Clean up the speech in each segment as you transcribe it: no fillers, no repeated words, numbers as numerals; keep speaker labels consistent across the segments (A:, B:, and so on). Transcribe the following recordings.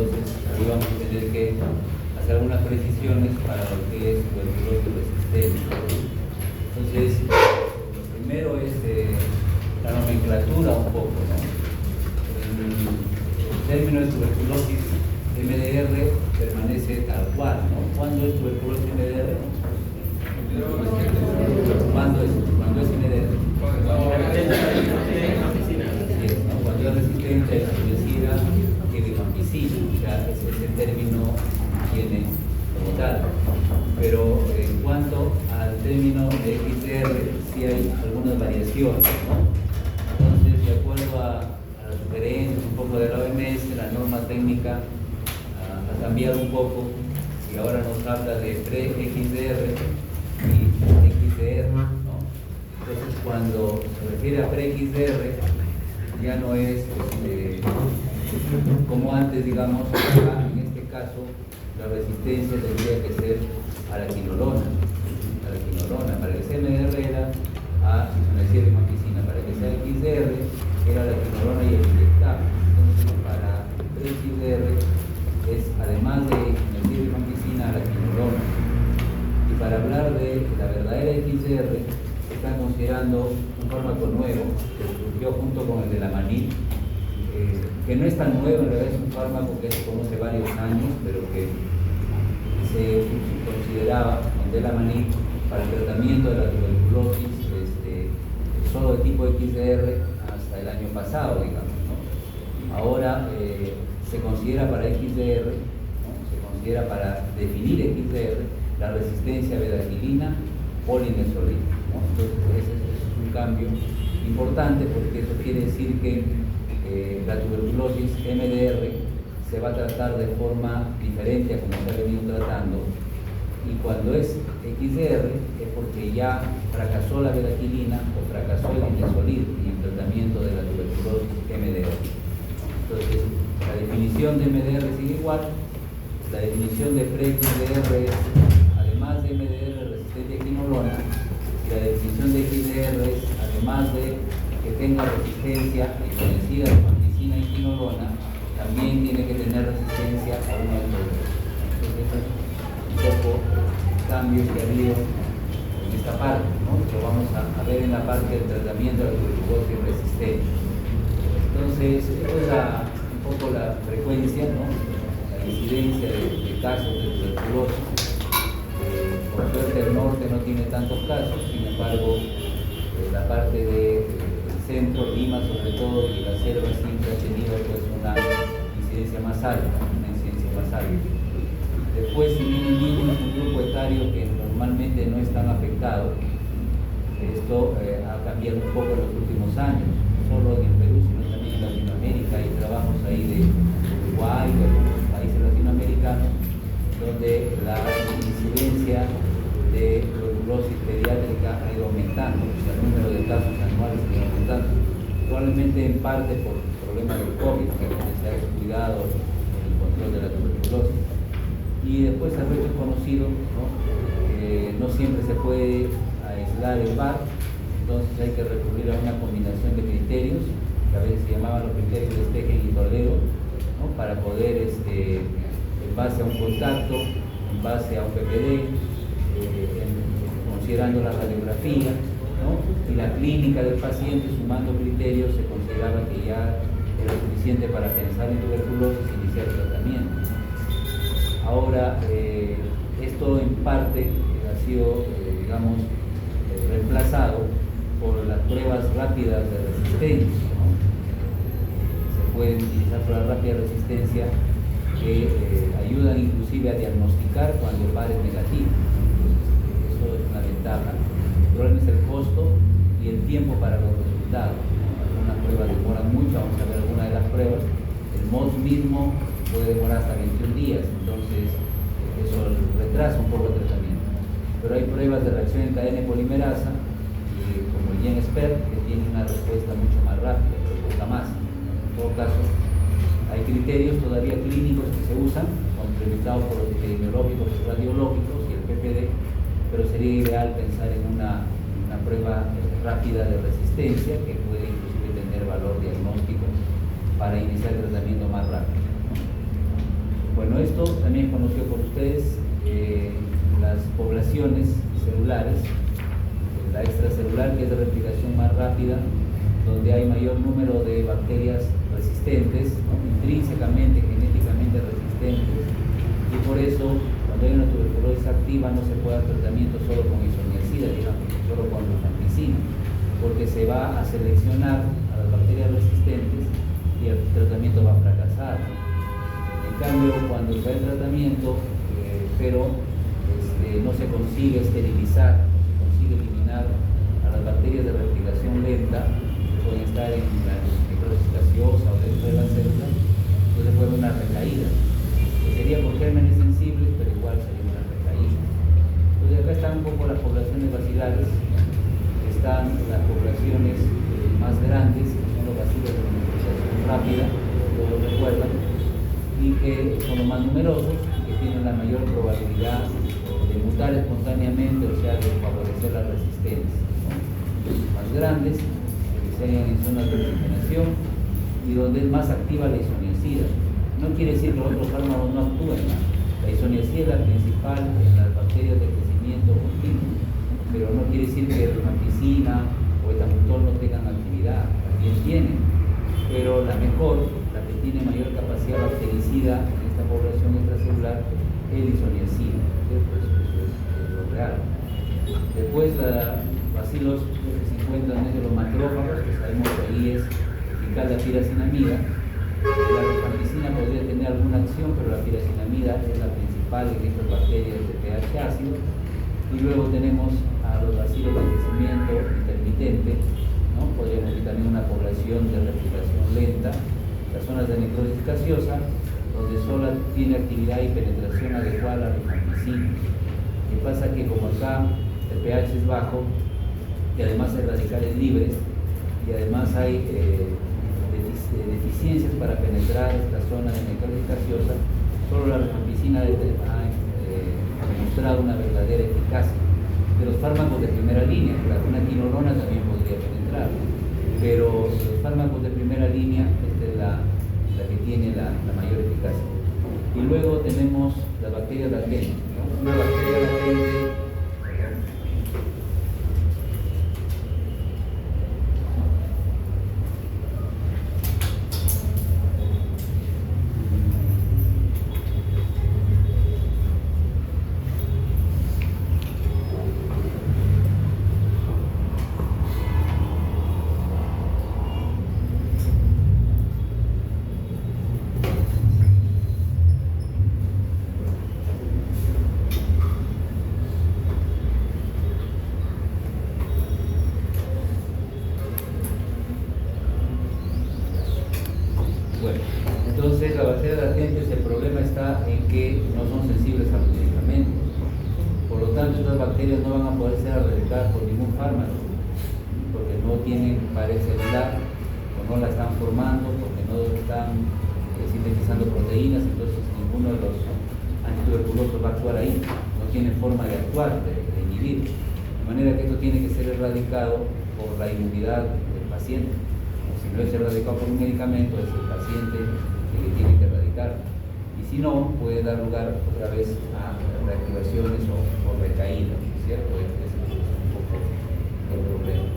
A: entonces ahí vamos a tener que hacer algunas precisiones para lo que es tuberculosis resistente. Entonces, lo primero es la nomenclatura un poco, ¿no? El término de tuberculosis MDR permanece tal cual, ¿no? ¿Cuándo es tuberculosis MDR? ¿Cuándo es MDR? Cuando es resistente a la y rifampicina, o sea, ese término tiene como tal. Pero en cuanto al término de XR, sí hay algunas variaciones, ¿no? Entonces, de acuerdo a las sugerencias un poco de la OMS, la norma técnica ha cambiado un poco y ahora nos habla de pre-XR y XR, ¿no? Entonces, cuando se refiere a pre-XR, ya no es como antes, digamos, en este caso, la resistencia tendría que ser a la quinolona. Para que sea MDR era a rifampicina, para que sea XR era la quinolona y el inyectable. Entonces, para pre-XR es además de rifampicina a la quinolona. Y para hablar de la verdadera XR, se está considerando un fármaco nuevo que surgió junto con el de la manil, que no es tan nuevo, en realidad es un fármaco que se conoce varios años, pero que se consideraba con Delamanid para el tratamiento de la tuberculosis solo de tipo XDR hasta el año pasado, digamos, ¿no? Ahora se considera para XDR, ¿no? Se considera para definir XDR la resistencia a bedaquilina polinesolida, ¿no? Entonces ese es un cambio importante porque eso quiere decir que la tuberculosis MDR se va a tratar de forma diferente a como se ha venido tratando, y cuando es XDR es porque ya fracasó la bedaquilina o fracasó el linezolid en el tratamiento de la tuberculosis MDR. Entonces, la definición de MDR sigue igual. La definición de pre-XDR es, además de MDR resistente a quinolona, y la definición de XDR es, además de que tenga resistencia a rifampicina, rifampicina y quinolona, también tiene que tener resistencia a uno de los dos. Entonces, eso es un poco cambios que ha habido en esta parte, ¿no? Lo vamos a ver en la parte del tratamiento de la tuberculosis resistente. Entonces, esta es un poco la frecuencia, ¿no? La incidencia de casos de tuberculosis. Por suerte el norte no tiene tantos casos, sin embargo, la parte del centro, Lima sobre todo, y la selva siempre ha tenido pues una incidencia más alta. Después, si bien el niño es un grupo etario que normalmente no es tan afectado, esto ha cambiado un poco en los últimos años, no solo en el Perú, sino también en Latinoamérica. Hay trabajos ahí de Uruguay, de algunos países latinoamericanos, donde la incidencia de tuberculosis pediátrica ha ido aumentando, o sea, el número de casos anuales ha ido aumentando, probablemente en parte por problemas del COVID, que se ha descuidado el control de la tuberculosis. Y después el resto es conocido, ¿no? No siempre se puede aislar el VAR, entonces hay que recurrir a una combinación de criterios, que a veces se llamaban los criterios de Stegen y Toledo, ¿no? Para poder, en base a un contacto, en base a un PPD, considerando la radiografía, ¿no? Y la clínica del paciente, sumando criterios, se consideraba que ya era suficiente para pensar en tuberculosis e iniciar el tratamiento. Ahora, esto en parte ha sido, reemplazado por las pruebas rápidas de resistencia, ¿no? Se pueden utilizar pruebas rápidas de resistencia que ayudan inclusive a diagnosticar cuando el VAR es negativo. Entonces, eso es una ventaja. El problema es el costo y el tiempo para los resultados. Algunas pruebas demoran mucho, vamos a ver algunas de las pruebas. El MOS mismo puede demorar hasta 21 días, entonces eso retrasa un poco el tratamiento. Pero hay pruebas de reacción en cadena de polimerasa, como el GenSpert, que tienen una respuesta mucho más rápida, pero cuesta más. En todo caso, hay criterios todavía clínicos que se usan, complementados por los epidemiológicos y radiológicos y el PPD, pero sería ideal pensar en una prueba rápida de resistencia que puede inclusive tener valor diagnóstico para iniciar el tratamiento más rápido. esto también es conocido por ustedes, las poblaciones celulares, la extracelular, que es de replicación más rápida, donde hay mayor número de bacterias resistentes, ¿no? Intrínsecamente, genéticamente resistentes, y por eso cuando hay una tuberculosis activa no se puede dar tratamiento solo con isoniazida, digamos, solo con rifampicina, porque se va a seleccionar a las bacterias resistentes y el tratamiento va a fracasar. En cambio, cuando se da el tratamiento, pero no se consigue esterilizar, no se consigue eliminar a las bacterias de replicación lenta, que pueden estar en la necrosis gaseosa o dentro de las células, entonces puede haber una recaída, que sería por gérmenes sensibles, pero igual sería una recaída. Entonces acá están un poco las poblaciones bacilares, están las poblaciones más grandes, que son los bacilos de multiplicación rápida, todos recuerdan, y que son los más numerosos y que tienen la mayor probabilidad de mutar espontáneamente, o sea, de favorecer la resistencia. Los más grandes, que se hallan en zonas de oxigenación y donde es más activa la isoniazida. No quiere decir que los otros fármacos no actúen. La isoniazida es la principal en las bacterias de crecimiento continuo, pero no quiere decir que rifampicina o etambutol no tengan actividad, también tienen, pero la mejor, la que tiene mayor capacidad bactericida en esta población extracelular, es la isoniazida, ¿cierto? Eso es lo real. Después, bacilos que se encuentran en los macrófagos, que sabemos que ahí es eficaz la piracinamida. La rifampicina podría tener alguna acción, pero la piracinamida es la principal en estas bacterias de pH ácido. Y luego tenemos a los bacilos de crecimiento intermitente, ¿no? Podríamos decir también una población de replicación lenta, las zonas de necrosis gaseosa, donde solo tiene actividad y penetración adecuada a la rifampicina. Lo que pasa es que como acá el pH es bajo, y además hay radicales libres, y además hay deficiencias para penetrar esta zona de necrosis gaseosa, solo la rifampicina ha demostrado una verdadera eficacia. De los fármacos de primera línea, una quinolona también podría penetrar, pero los fármacos de primera línea, esta es la que tiene la mayor eficacia. Y luego tenemos las bacterias latentes, ¿no? Una bacteria latente, entonces las bacterias latentes, el problema está en que no son sensibles a los medicamentos. Por lo tanto, estas bacterias no van a poder ser erradicadas por ningún fármaco, porque no tienen pared celular, o no la están formando, porque no están sintetizando proteínas, entonces ninguno de los antituberculosos va a actuar ahí, no tiene forma de actuar, de inhibir. De manera que esto tiene que ser erradicado por la inmunidad del paciente. Si no es erradicado por un medicamento, es el paciente que tiene que erradicar. Y si no, puede dar lugar otra vez a reactivaciones o recaídas, ¿cierto? Ese es un poco el problema.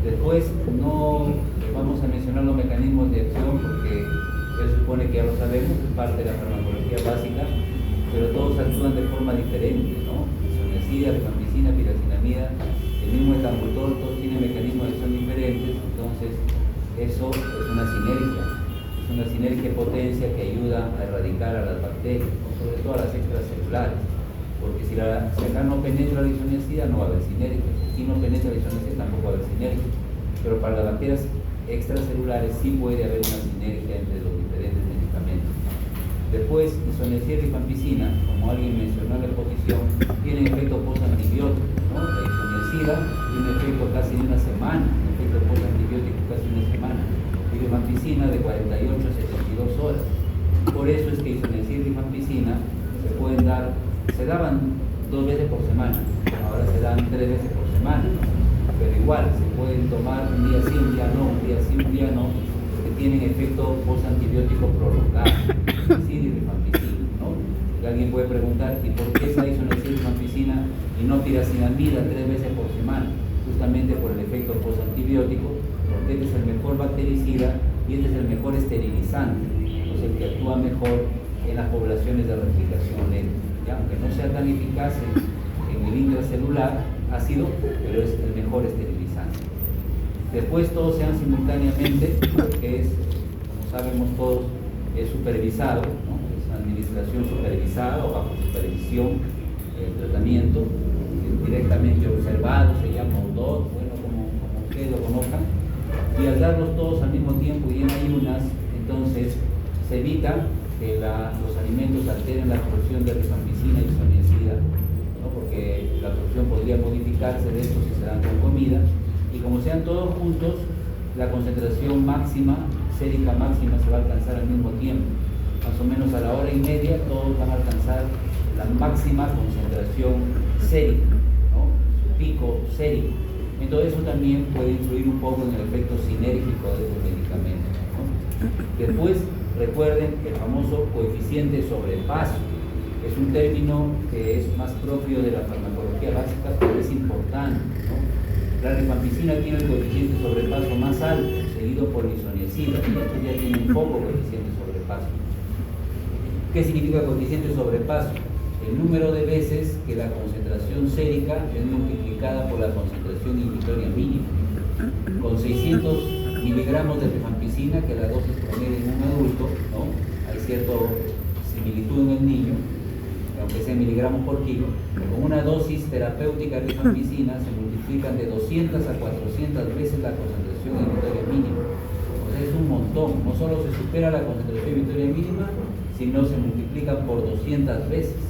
A: Después no vamos a mencionar los mecanismos de acción porque se supone que ya lo sabemos, es parte de la farmacología básica, pero todos actúan de forma diferente, ¿no? Isoniazida, rifampicina, piracinamida, el mismo etambutol, todos tienen mecanismos de acción diferentes, entonces eso es una sinergia de potencia que ayuda a erradicar a las bacterias, sobre todo a las extracelulares. porque si acá no penetra la isoniazida no va a haber sinergia, si no penetra la isoniazida tampoco va a haber sinergia, pero para las bacterias extracelulares sí puede haber una sinergia entre los diferentes medicamentos. Después, isoniazida y rifampicina, como alguien mencionó en la exposición, tienen efecto postantibiótico, ¿no? La isoniazida tiene un efecto casi de una semana, un efecto postantibiótico casi de una semana, y rifampicina de 48 a 72 horas. Por eso es que isoniazida y rifampicina se daban 2 veces por semana, ahora se dan 3 veces por semana, pero igual se pueden tomar un día sí, un día no, un día sí, un día no, porque tienen efecto postantibiótico prolongado, isoniazida y rifampicina, ¿no? Y alguien puede preguntar, ¿y por qué esa isoniazida y rifampicina y no piracinamida 3 veces por semana? Justamente por el efecto postantibiótico, porque este es el mejor bactericida y este es el mejor esterilizante, es el que actúa mejor en las poblaciones de replicación lenta, ¿ya? Aunque no sea tan eficaz en el intracelular ácido, pero es el mejor esterilizante. Después todos se dan simultáneamente, que es, como sabemos todos, es supervisado, ¿no? Es administración supervisada o bajo supervisión, el tratamiento directamente observado, se llama ODOT, bueno, como ustedes lo conozcan, y al darlos todos al mismo tiempo y en ayunas, entonces se evita que los alimentos alteren la absorción de rifampicina y isoniazida, ¿no? Porque la absorción podría modificarse de esto si se dan con comida, y como sean todos juntos, la concentración máxima, sérica máxima, se va a alcanzar al mismo tiempo. Más o menos a la hora y media todos van a alcanzar la máxima concentración sérica, ¿no? Su pico sérico. Entonces eso también puede influir un poco en el efecto sinérgico de esos medicamentos, ¿no? Después, recuerden el famoso coeficiente sobrepaso. Es un término que es más propio de la farmacología básica, pero es importante, ¿no? La rifampicina tiene el coeficiente sobrepaso más alto, seguido por la isoniazida, y estos ya tienen poco coeficiente sobrepaso. ¿Qué significa coeficiente sobrepaso? El número de veces que la concentración sérica es multiplicada por la concentración inhibitoria mínima. Con 600 miligramos de rifampicina, que la dosis promedio en un adulto, ¿no? Hay cierta similitud en el niño, aunque sea miligramos por kilo. Con una dosis terapéutica de rifampicina se multiplican de 200 a 400 veces la concentración inhibitoria mínima. O sea, es un montón. No solo se supera la concentración inhibitoria mínima, sino se multiplican por 200 veces.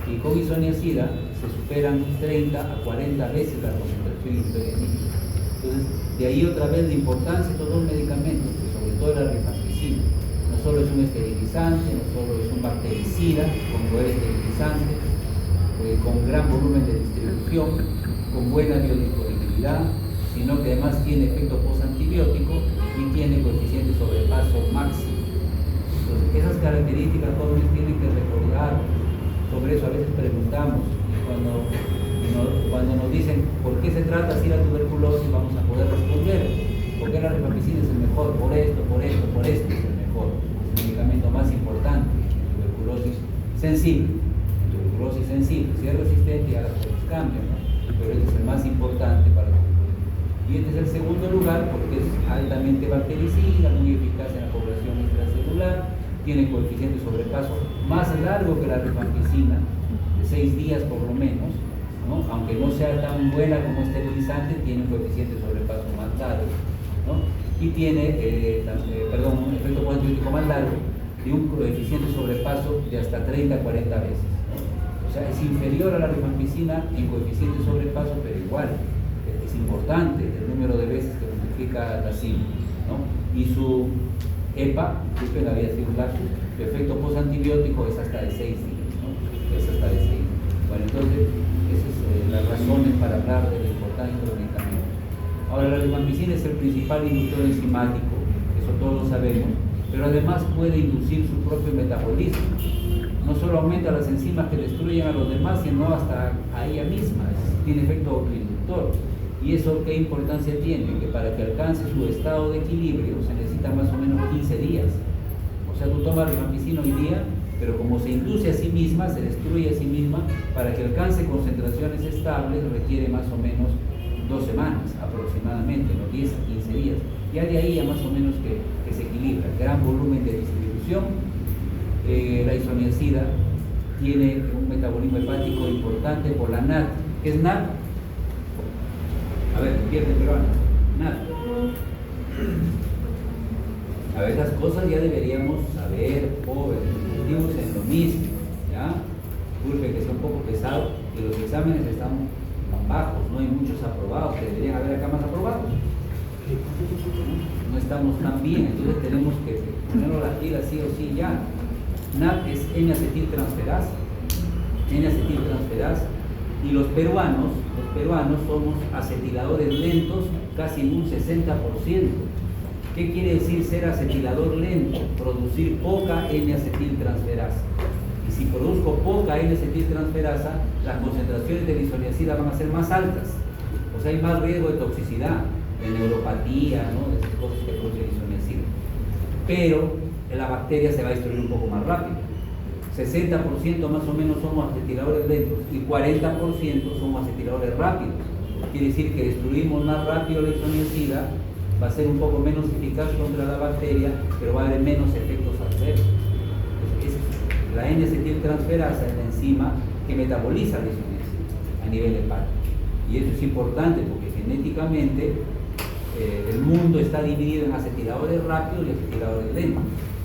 A: Y con isoniazida se superan 30 a 40 veces la concentración inhibitoria mínima. Entonces, de ahí otra vez la importancia de estos dos medicamentos, que sobre todo la rifampicina, no solo es un esterilizante, no solo es un bactericida, con poder esterilizante, con gran volumen de distribución, con buena biodisponibilidad, sino que además tiene efecto postantibiótico y tiene coeficiente sobrepaso máximo. Entonces, esas características jóvenes tienen que recordar. Sobre eso a veces preguntamos, cuando nos dicen por qué se trata así la tuberculosis, vamos a poder responder, ¿por qué la rifampicina es el mejor? Por esto es el mejor, es el medicamento más importante en tuberculosis sensible. Si es resistente ya las cosas cambian, ¿no? Pero este es el más importante para la tuberculosis. Y este es el segundo lugar porque es altamente bactericida, muy eficaz en la población extracelular, tiene coeficiente sobrepaso más largo que la rifampicina, de 6 días por lo menos, ¿no? Aunque no sea tan buena como esterilizante, tiene un coeficiente sobrepaso más largo, ¿no? Y tiene, un efecto postantibiótico más largo y un coeficiente sobrepaso de hasta 30 a 40 veces, ¿no? O sea, es inferior a la rifampicina en coeficiente sobrepaso, pero igual es importante el número de veces que multiplica la CIM, ¿no? Y su EPA, disculpen, había sido un lapsus, su efecto postantibiótico es hasta de 6 días, ¿no? Es hasta de 6. Bueno, entonces, esas son las razones para hablar de la importancia de los medicamentos. Ahora, la rifampicina es el principal inductor enzimático, eso todos lo sabemos, pero además puede inducir su propio metabolismo. No solo aumenta las enzimas que destruyen a los demás, sino hasta a ella misma, tiene efecto autoinductor. ¿Y eso qué importancia tiene? Que para que alcance su estado de equilibrio se necesita más o menos 15 días. O sea, tú tomas rifampicina hoy día, pero como se induce a sí misma, se destruye a sí misma, para que alcance concentraciones estables requiere más o menos 2 semanas aproximadamente, unos 10 a 15 días. Ya de ahí ya más o menos que se equilibra. Gran volumen de distribución. La isoniazida tiene un metabolismo hepático importante por la NAD. ¿Qué es NAD? A ver, pierde peruano. NAD. A ver, estas cosas ya deberíamos saber, jóvenes, discutimos en lo mismo, ¿ya? Disculpe que sea un poco pesado, que los exámenes están bajos, no hay muchos aprobados, que deberían haber acá más aprobados. No estamos tan bien, entonces tenemos que ponernos las pilas sí o sí ya. NAD es N-acetiltransferasa. N-acetiltransferasa. Y los peruanos somos acetiladores lentos casi en un 60%. ¿Qué quiere decir ser acetilador lento? Producir poca N-acetiltransferasa. Y si produzco poca N-acetiltransferasa, las concentraciones de lisoniazida van a ser más altas. O sea, hay más riesgo de toxicidad, de neuropatía, ¿no? De esas cosas que produce lisoniazida. Pero la bacteria se va a destruir un poco más rápido. 60% más o menos somos acetiladores lentos y 40% somos acetiladores rápidos. Quiere decir que destruimos más rápido la lisoniazida, va a ser un poco menos eficaz contra la bacteria, pero va a haber menos efectos adversos. La N-acetiltransferasa es la enzima que metaboliza la lisoniazida a nivel hepático. Y eso es importante porque genéticamente el mundo está dividido en acetiladores rápidos y acetiladores lentos.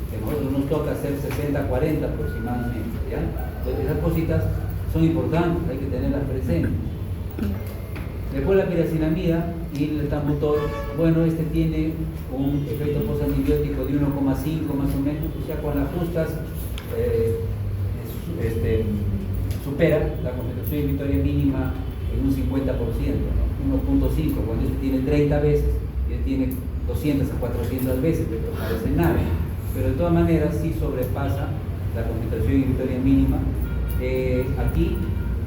A: Que a nosotros nos toca hacer 60-40 aproximadamente, ¿ya? Entonces esas cositas son importantes, hay que tenerlas presentes. Después la piracinamida y el etambutol, bueno, este tiene un efecto postantibiótico de 1,5 más o menos, o sea, con las justas supera la concentración inhibitoria mínima en un 50%, ¿no? 1,5, cuando este tiene 30 veces, y este tiene 200 a 400 veces, pero parece nada. Pero de todas maneras sí sobrepasa la concentración inhibitoria mínima. Aquí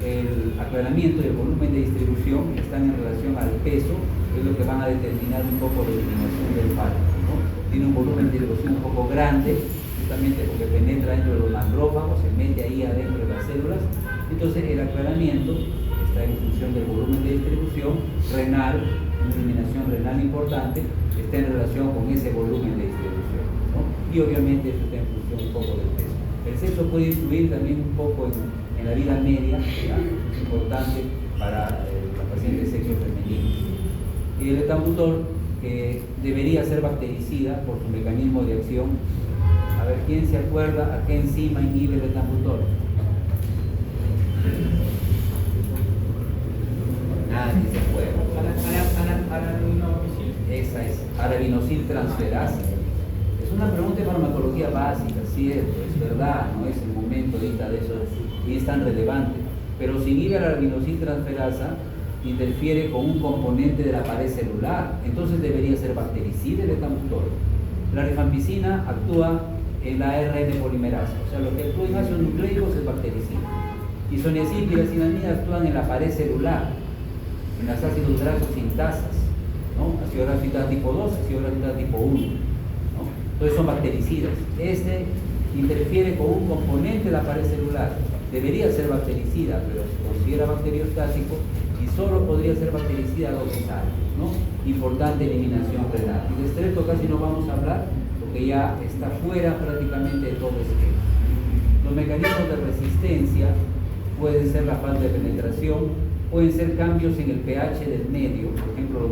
A: el aclaramiento y el volumen de distribución están en relación al peso, que es lo que van a determinar un poco la eliminación del fármaco, ¿no? Tiene un volumen de distribución un poco grande, justamente porque penetra dentro de los macrófagos, se mete ahí adentro de las células. Entonces el aclaramiento está en función del volumen de distribución renal, una eliminación renal importante, está en relación con ese volumen de distribución, ¿no? Y obviamente eso está en función un poco del peso. El sexo puede influir también un poco en la vida media, ¿ya? Es importante para la paciente de sexo femenino. Y el etambutol, que debería ser bactericida por su mecanismo de acción. A ver, ¿quién se acuerda a qué enzima inhibe el etambutol? Nadie se acuerda. Esa es arabinosiltransferasa. Es una pregunta de farmacología básica, cierto, es verdad, no es el momento ahorita de eso y es tan relevante, pero si inhibe la arabinosiltransferasa, interfiere con un componente de la pared celular, entonces debería ser bactericida el etambutol. La rifampicina actúa en la ARN polimerasa, o sea, lo que actúa en ácidos nucleicos es bactericida. Isoniazida y piracinamida actúan en la pared celular, en los ácidos grasos sintasas, ¿no? Ácido graso sintasa tipo 2, ácido graso sintasa tipo 1, ¿no? Entonces son bactericidas. Este interfiere con un componente de la pared celular, debería ser bactericida, pero se considera bacteriostático y solo podría ser bactericida a dosis altas, ¿no? Importante eliminación renal. Y de estrepto casi no vamos a hablar porque ya está fuera prácticamente de todo esquema. Los mecanismos de resistencia pueden ser la falta de penetración, pueden ser cambios en el pH del medio, por ejemplo los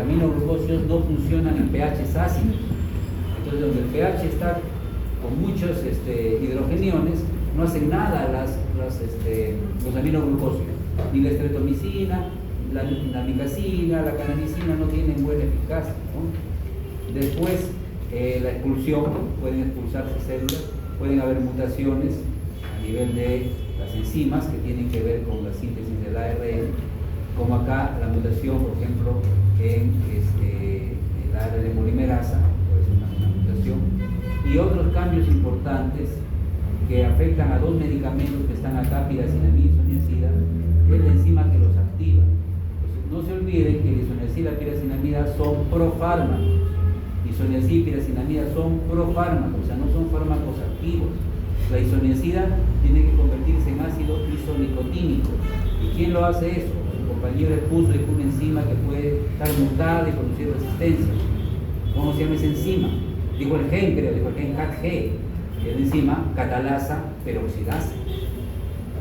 A: aminoglucósidos no funcionan en pHs ácidos, entonces donde el pH está con muchos hidrogeniones, no hacen nada los aminoglucósidos, ni la estreptomicina, la micacina, la canamicina no tienen buena eficacia, ¿no? Después la expulsión, pueden expulsarse células, pueden haber mutaciones a nivel de las enzimas que tienen que ver con la síntesis del ARN, como acá la mutación, por ejemplo, en el ARN polimerasa, puede ser una mutación, y otros cambios importantes que afectan a dos medicamentos que están acá, piracinamida y isoniazida, es la enzima que los activa. Entonces, no se olviden que la isoniazida y la piracinamida son profármacos. Isoniazida y piracinamida son profármacos, o sea, no son fármacos activos. La isoniazida tiene que convertirse en ácido isonicotínico. ¿Y quién lo hace eso? Su compañero expuso que es una enzima que puede estar mutada y producir resistencia. ¿Cómo se llama esa enzima? Dijo el gen, creo, dijo el gen CAG-G. es la enzima catalasa peroxidasa.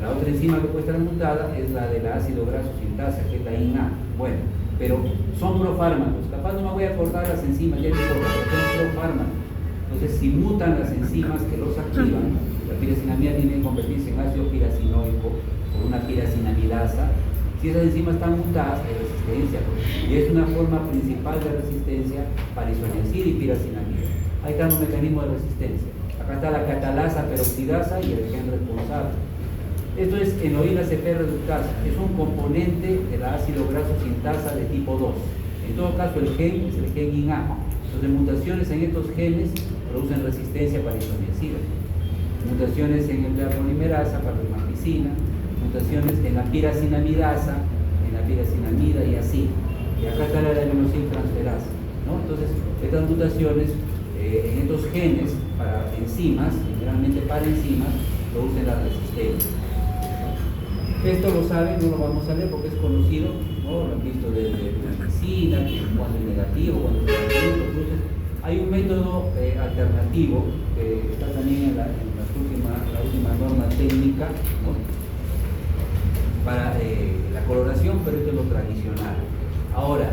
A: La otra enzima que puede estar mutada es la de la ácido graso sintasa, que es la INA. Bueno, pero son profármacos. Capaz no me voy a acordar las enzimas, ya no importa, pero son profármacos. Entonces, si mutan las enzimas que los activan, la piracinamida tiene que convertirse en ácido piracinoico por una piracinamidasa. Si esas enzimas están mutadas, hay resistencia, y es una forma principal de resistencia para isoniazida y piracinamida. Ahí están los mecanismos de resistencia. Acá está la catalasa peroxidasa y el gen responsable. Esto es enoína CP reductasa, es un componente de la ácido graso sintasa de tipo 2. En todo caso, el gen es el gen INA. Entonces, mutaciones en estos genes producen resistencia para isoniazida. Mutaciones en la polimerasa para rifampicina, mutaciones en la piracinamidasa, en la piracinamida y así. Y acá está la adenosintransferasa, ¿no? Entonces, estas mutaciones en estos genes para enzimas, generalmente para enzimas, producen la resistencia. Esto lo saben, no lo vamos a leer porque es conocido, ¿no? Lo han visto de medicina, cuando es negativo, cuando es positivo. Hay un método alternativo que está también en la última norma técnica, ¿no? Para la coloración, pero esto es lo tradicional. Ahora,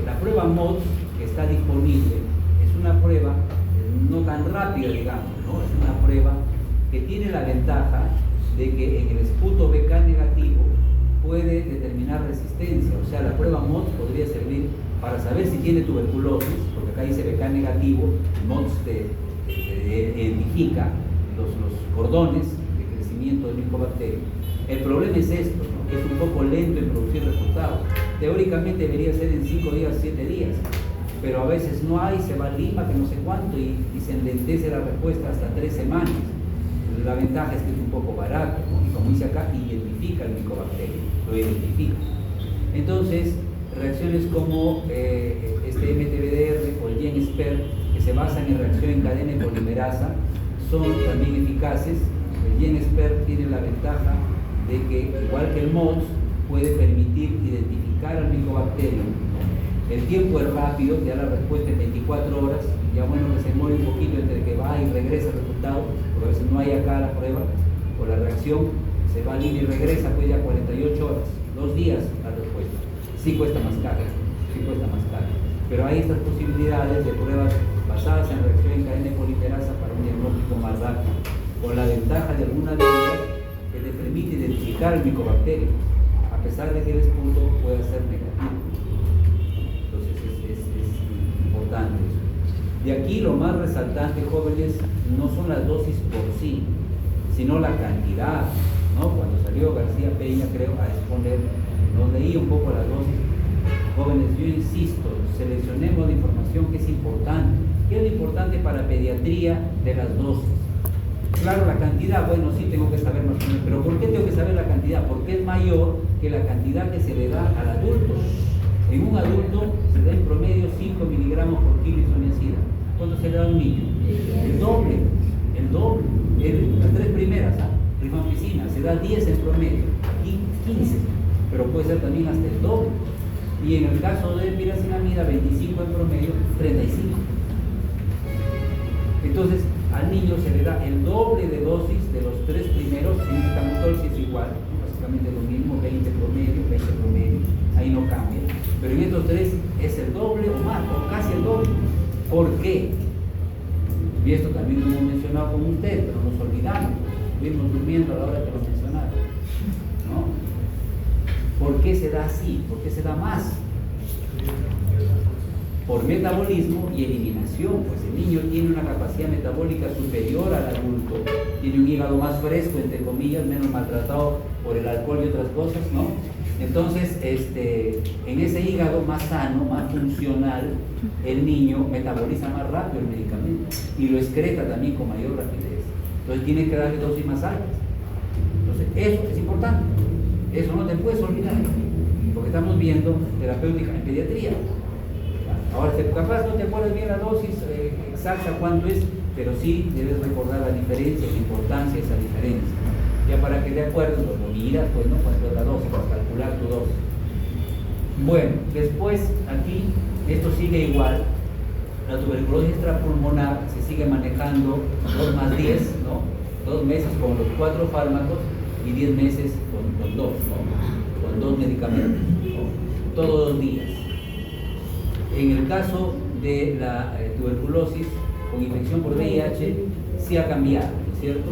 A: la prueba MODS que está disponible es una prueba no tan rápida, digamos, ¿no? Es una prueba que tiene la ventaja de que en el esputo BK negativo puede determinar resistencia. O sea, la prueba MODS podría servir para saber si tiene tuberculosis, porque acá dice BK negativo, MODS te identifica los cordones de crecimiento del micobacterio. El problema es esto, ¿no? Que es un poco lento en producir resultados. Teóricamente debería ser en 5 días, 7 días, pero a veces no hay, se va a Lima, que no sé cuánto, y se enlentece la respuesta hasta 3 semanas. La ventaja es que es un poco barato, ¿no? Y como dice acá, identifica el micobacterio, lo identifica. Entonces, reacciones como este MTBDR o el GenSper, que se basan en reacción en cadena de polimerasa, son también eficaces. El GenSper tiene la ventaja de que, igual que el MODS, puede permitir identificar al micobacterio, ¿no? El tiempo es rápido, te da la respuesta en 24 horas, ya bueno que se mueve un poquito entre que va y regresa el resultado, porque a veces no hay acá la prueba, o la reacción, se va a Lima y regresa, pues ya 48 horas, 2 días la respuesta. Sí cuesta más caro, pero hay estas posibilidades de pruebas basadas en reacción en cadena de polimerasa para un diagnóstico más rápido, con la ventaja de alguna de ellas que te permite identificar el micobacterio, a pesar de que el esputo pueda ser negativo. Entonces es importante eso. De aquí lo más resaltante, jóvenes, no son las dosis por sí, sino la cantidad, ¿no? Cuando salió García Peña, creo, a exponer, nos leí un poco las dosis. Jóvenes, yo insisto, seleccionemos la información que es importante. ¿Qué es lo importante para pediatría de las dosis? Claro, la cantidad, bueno, sí tengo que saber más o menos, pero ¿por qué tengo que saber la cantidad? Porque es mayor que la cantidad que se le da al adulto. En un adulto se da en promedio 5 miligramos por kilo isoniazida. ¿Cuánto se le da a un niño? El doble. Las 3 primeras, rifampicina, se da 10 en promedio, aquí 15, pero puede ser también hasta el doble. Y en el caso de piracinamida, 25 en promedio, 35. Entonces, al niño se le da el doble de dosis de los 3 primeros, en el camutol sí es igual, básicamente lo mismo, 20 promedio, ahí no cambia. Pero en estos 3 es el doble o más, o casi el doble. ¿Por qué? Y esto también lo hemos mencionado con usted, pero nos olvidamos, estuvimos durmiendo a la hora que lo mencionaron, ¿no? ¿Por qué se da así? ¿Por qué se da más? Por metabolismo y eliminación, pues el niño tiene una capacidad metabólica superior al adulto, tiene un hígado más fresco, entre comillas, menos maltratado por el alcohol y otras cosas, ¿no? Entonces, en ese hígado más sano, más funcional, el niño metaboliza más rápido el medicamento y lo excreta también con mayor rapidez. Entonces tiene que darle dosis más altas. Entonces, eso es importante. Eso no te puedes olvidar, porque estamos viendo terapéutica en pediatría. Ahora, capaz no te acuerdas bien la dosis exacta cuánto es, pero sí debes recordar la diferencia, la importancia de esa diferencia. Ya para que de acuerdo lo miras, pues no, cuánto es la dosis, para calcular tu dosis. Bueno, después aquí, esto sigue igual, La tuberculosis extrapulmonar se sigue manejando 2+10, ¿no? 2 meses con los 4 fármacos y 10 meses con 2, ¿no? Con 2 medicamentos, ¿no? Todos los días. En el caso de la tuberculosis con infección por VIH, sí ha cambiado, ¿no es cierto?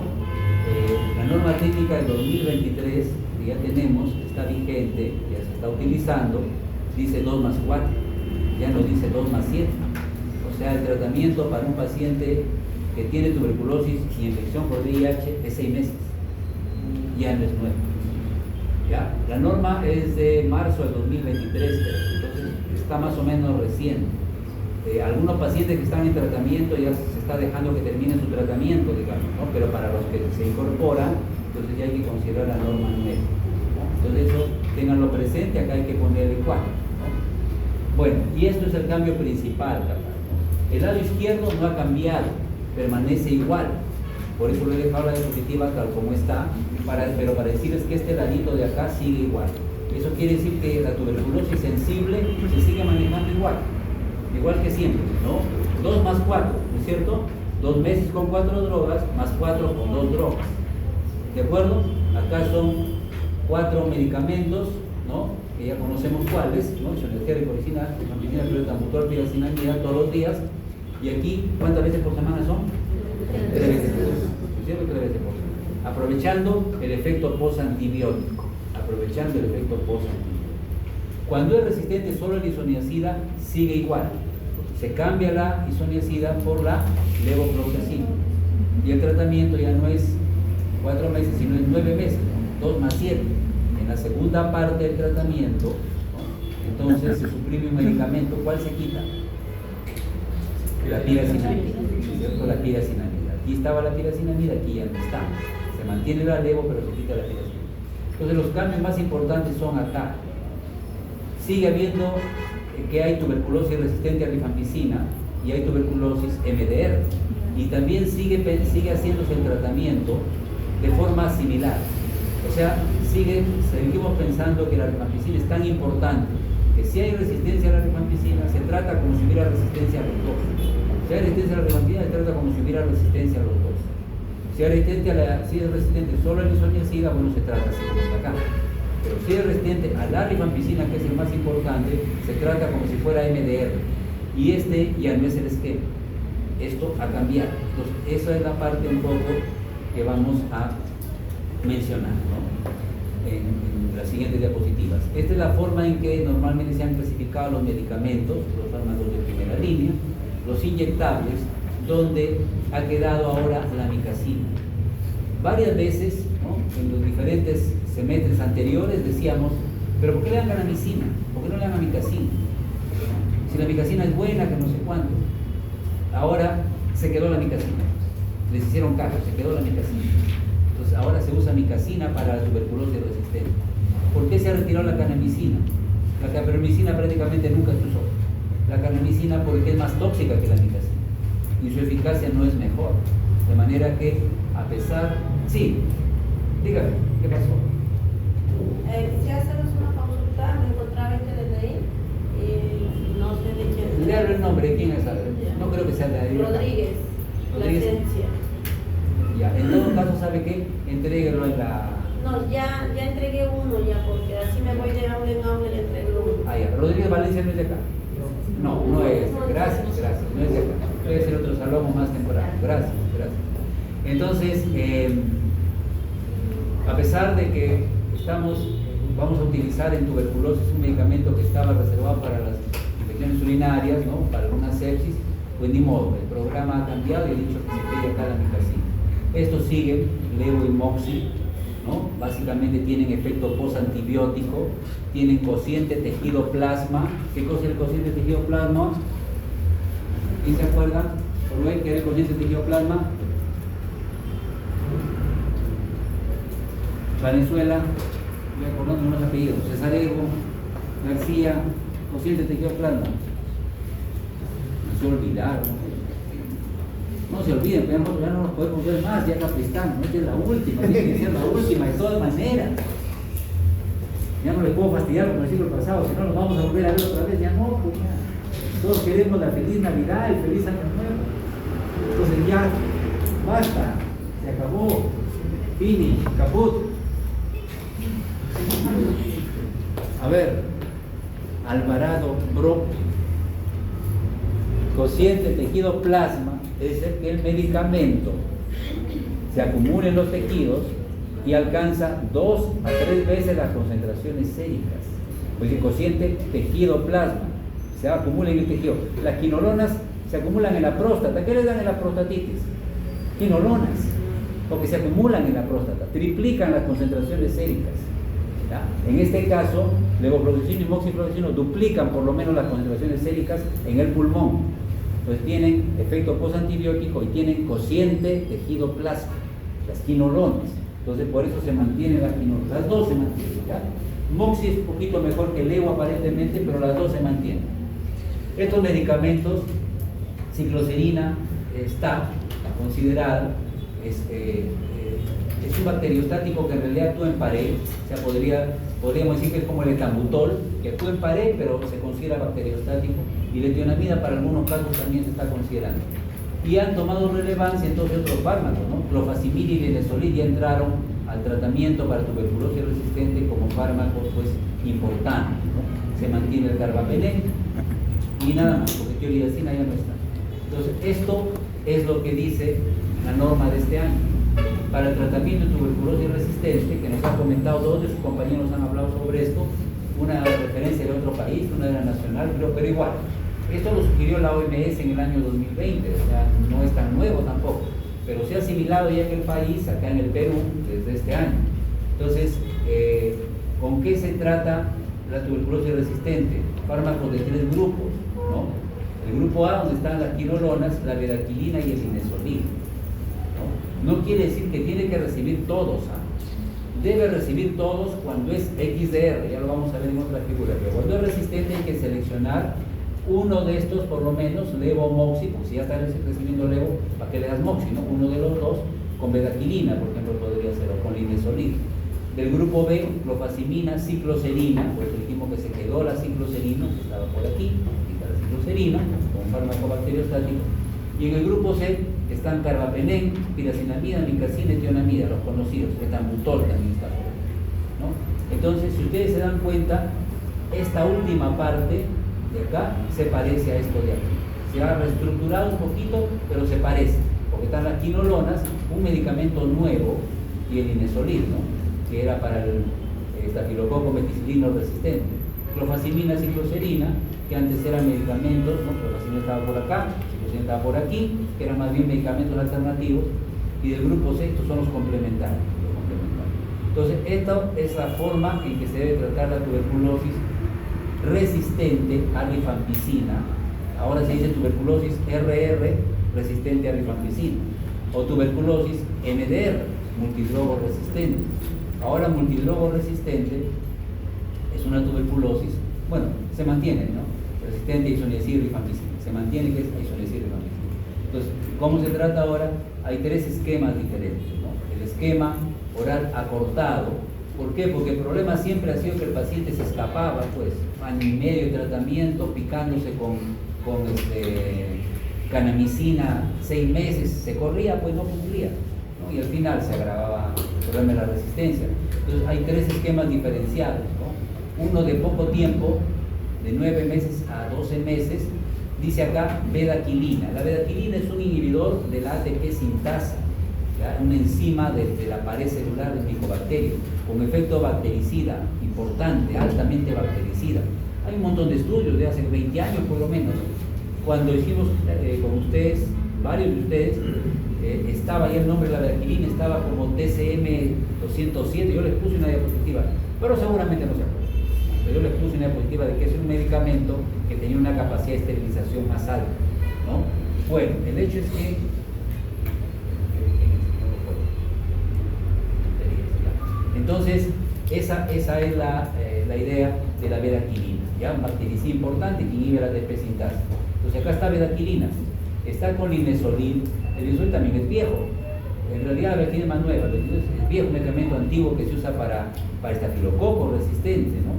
A: La norma técnica del 2023 que ya tenemos, está vigente, ya se está utilizando, dice 2+4, ya no dice 2+7. O sea, el tratamiento para un paciente que tiene tuberculosis y infección por VIH es 6 meses, ya no es 9. ¿Ya? La norma es de marzo del 2023, entonces está más o menos reciente. Algunos pacientes que están en tratamiento ya se está dejando que termine su tratamiento, digamos, ¿no? Pero para los que se incorporan, entonces ya hay que considerar la norma 9, ¿no? Entonces eso, ténganlo presente, acá hay que ponerle 4, ¿no? Bueno, y esto es el cambio principal, capaz, ¿no? El lado izquierdo no ha cambiado, permanece igual, por eso lo he dejado la diapositiva tal como está, pero para decirles que este ladito de acá sigue igual. Eso quiere decir que la tuberculosis sensible se sigue manejando igual que siempre, ¿no? 2+4, ¿no es cierto? 2 meses con 4 drogas, más 4 con 2 drogas. ¿De acuerdo? Acá son 4 medicamentos, ¿no? Que ya conocemos cuáles, ¿no? Isoniazida, rifampicina, clobetasol, piracinamida todos los días. Y aquí, ¿cuántas veces por semana son? 3 veces por semana. ¿No es cierto? 3 veces por semana. Aprovechando el efecto postantibiótico. Aprovechando el efecto postantibiótico. Cuando es resistente solo a la isoniazida, sigue igual. Se cambia la isoniazida por la levofloxacina. Y el tratamiento ya no es 4 meses, sino es 9 meses, ¿no? 2+7. En la segunda parte del tratamiento, ¿no? Entonces se suprime un medicamento. ¿Cuál se quita? La piracinamida. ¿Cierto? La piracinamida. Aquí estaba la piracinamida, aquí ya no está. Se mantiene la levo, pero se quita la piracinamida. Entonces los cambios más importantes son acá. Sigue habiendo que hay tuberculosis resistente a rifampicina y hay tuberculosis MDR. Y también sigue haciéndose el tratamiento de forma similar. O sea, seguimos pensando que la rifampicina es tan importante que si hay resistencia a la rifampicina, se trata como si hubiera resistencia a los dos. Si hay resistencia a la rifampicina, se trata como si hubiera resistencia a los dos. Si es resistente solo a la isoniazida, bueno, se trata así como está acá. Pero si es resistente a la rifampicina, que es el más importante, se trata como si fuera MDR. Y este ya no es el esquema. Esto ha cambiado. Entonces, esa es la parte un poco que vamos a mencionar, ¿no? En las siguientes diapositivas. Esta es la forma en que normalmente se han clasificado los medicamentos, los fármacos de primera línea, los inyectables, donde ha quedado ahora la amicacina. Varias veces, ¿no? En los diferentes semestres anteriores decíamos, pero ¿por qué le dan kanamicina? ¿Por qué no le dan amicacina? Si la amicacina es buena, que no sé cuánto. Ahora se quedó la amicacina. Les hicieron caso, se quedó la amicacina. Entonces ahora se usa amicacina para la tuberculosis resistente. ¿Por qué se ha retirado la kanamicina? La kanamicina prácticamente nunca se usó. La kanamicina porque es más tóxica que la amicacina y su eficacia no es mejor. De manera que, a pesar... Sí, dígame, ¿qué pasó?
B: Quisiera hacerles una consulta, me encontraba en TDNI y no sé de quién.
A: Le hablo el nombre, ¿quién es? No creo que sea de ahí.
B: Rodríguez. Plasencia.
A: Ya, en todo caso, ¿sabe qué? Entréguelo en la...
B: No, ya entregué uno ya, porque así me voy de aula en aula y entrego uno.
A: Ah, ya, Rodríguez Valencia no es de acá. No es. Gracias, no es de acá. Debe ser otro salón más temporal. Gracias. Entonces, a pesar de que vamos a utilizar en tuberculosis un medicamento que estaba reservado para las infecciones urinarias, ¿no? Para alguna sepsis, pues ni modo, el programa ha cambiado y he dicho que se quede acá la amicacina. Estos siguen, levo y moxi, ¿no? Básicamente tienen efecto postantibiótico, tienen cociente tejido plasma. ¿Qué cosa es el cociente tejido plasma? ¿Quién se acuerda? ¿Por qué era el cociente tejido plasma? Venezuela, voy acordando unos apellidos, Cesarego, García, cociente tejido plasma. No se olvidaron. No se olviden, ya no nos podemos ver más, ya Capristán, esta es la última, tiene que ser la última de todas maneras. Ya no les puedo fastidiar como el siglo pasado, si no nos vamos a volver a ver otra vez, ya no, pues ya. Todos queremos la feliz Navidad, el feliz Año Nuevo. Entonces ya, basta, se acabó, finish, caput. A ver, Alvarado Brock, cociente tejido plasma, es el que el medicamento se acumula en los tejidos y alcanza 2 a 3 veces las concentraciones séricas. Pues el cociente tejido plasma se acumula en el tejido. Las quinolonas se acumulan en la próstata. ¿Qué le dan en la prostatitis? Quinolonas, porque se acumulan en la próstata, triplican las concentraciones séricas. ¿Ya? En este caso, levofloxacino y moxifloxacino duplican por lo menos las concentraciones séricas en el pulmón. Pues tienen efecto postantibiótico y tienen cociente tejido plasma, las quinolonas. Entonces por eso se mantienen las quinolonas. Las dos se mantienen. ¿Ya? Moxi es un poquito mejor que levo aparentemente, pero las dos se mantienen. Estos medicamentos, cicloserina está considerada, es un bacteriostático que en realidad actúa en pared, o sea, podríamos decir que es como el etambutol, que actúa en pared, pero se considera bacteriostático, y la etionamida para algunos casos también se está considerando. Y han tomado relevancia entonces otros fármacos, ¿no? Clofazimir y linezolid ya entraron al tratamiento para tuberculosis resistente como fármacos pues importantes, ¿no? Se mantiene el carbapenem y nada más, porque tiolidacina ya no está. Entonces esto es lo que dice la norma de este año. Para el tratamiento de tuberculosis resistente, que nos ha comentado, dos de sus compañeros han hablado sobre esto, una referencia de otro país, una de la nacional, pero igual. Esto lo sugirió la OMS en el año 2020, o sea, no es tan nuevo tampoco, pero se ha asimilado ya en el país, acá en el Perú, desde este año. Entonces, ¿con qué se trata la tuberculosis resistente? Fármacos de 3 grupos, ¿no? El grupo A, donde están las quinolonas, la bedaquilina y el linezolid. No quiere decir que tiene que recibir todos, debe recibir todos cuando es XDR, ya lo vamos a ver en otra figura, pero cuando es resistente hay que seleccionar uno de estos por lo menos, levo o moxi, porque si ya está recibiendo levo, ¿para qué le das moxi? ¿No? Uno de los dos, con bedaquilina, por ejemplo, podría ser, o con linezolid. Del grupo B, clofazimina, cicloserina, pues dijimos que se quedó la cicloserina, que estaba por aquí está la cicloserina, con un fármaco bacteriostático. Y en el grupo C están carbapenem, piracinamida, mincacina, etionamida, los conocidos, etambutol también está por ahí, ¿no? Entonces, si ustedes se dan cuenta, esta última parte de acá se parece a esto de aquí. Se ha reestructurado un poquito, pero se parece, porque están las quinolonas, un medicamento nuevo, y el linezolid, ¿no? Que era para el estafilococo meticilino resistente. Clofazimina, cicloserina, que antes eran medicamentos, ¿no? Clofazimina estaba por acá, cicloserina estaba por aquí, que eran más bien medicamentos alternativos, y del grupo C, estos son los complementarios. Entonces, esta es la forma en que se debe tratar la tuberculosis resistente a rifampicina. Ahora se dice tuberculosis RR resistente a rifampicina, o tuberculosis MDR, multidrogo resistente. Ahora multidrogo resistente es una tuberculosis, bueno, se mantiene, ¿no? Resistente a isoniazid y rifampicina, se mantiene que es isoniazid y rifampicina. Entonces, ¿cómo se trata ahora? Hay 3 esquemas diferentes, ¿no? El esquema oral acortado. ¿Por qué? Porque el problema siempre ha sido que el paciente se escapaba, pues, año y medio de tratamiento, picándose con canamicina 6 meses, se corría, pues no cumplía, ¿no? Y al final se agravaba el problema de la resistencia. Entonces hay 3 esquemas diferenciados, ¿no? Uno de poco tiempo, de 9 meses a 12 meses, dice acá bedaquilina. La bedaquilina es un inhibidor de la ATP sintasa, ¿ya? Una enzima de la pared celular del micobacterio, con efecto bactericida, importante, altamente bactericida. Hay un montón de estudios de hace 20 años por lo menos. Cuando hicimos con ustedes, varios de ustedes, estaba ya el nombre de la bedaquilina, estaba como TCM 207, yo les puse una diapositiva, pero seguramente no se acuerdan. Yo les puse una diapositiva de que es un medicamento que tenía una capacidad de esterilización más alta, ¿no? Bueno, el hecho es que entonces esa es la idea de la bedaquilina, ¿ya? Un bactericida importante que inhibe la ATP sintasa. Entonces acá está bedaquilina, está con linezolid. El linezolid también es viejo, en realidad la bedaquilina es más nueva, es viejo, un medicamento antiguo que se usa para estafilococo resistente, ¿no?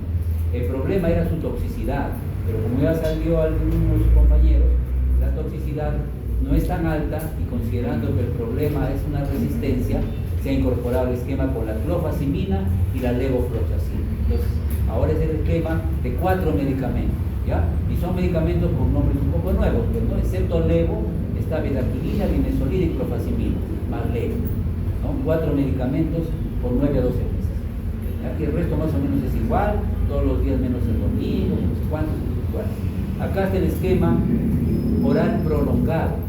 A: El problema era su toxicidad, pero como ya salió algunos compañeros, la toxicidad no es tan alta y considerando que el problema es una resistencia, se ha incorporado el esquema con la clofazimina y la levofloxacina. Entonces, ahora es el esquema de 4 medicamentos, ¿ya? Y son medicamentos con nombres un poco nuevos, pero no, excepto levo, está bedaquilina, linezolida y clofazimina, más levo, ¿no? 4 medicamentos por 9 a 12 meses. ¿Ya? Y el resto más o menos es igual, todos los días menos el domingo, no sé cuántos, igual. Acá está el esquema oral prolongado.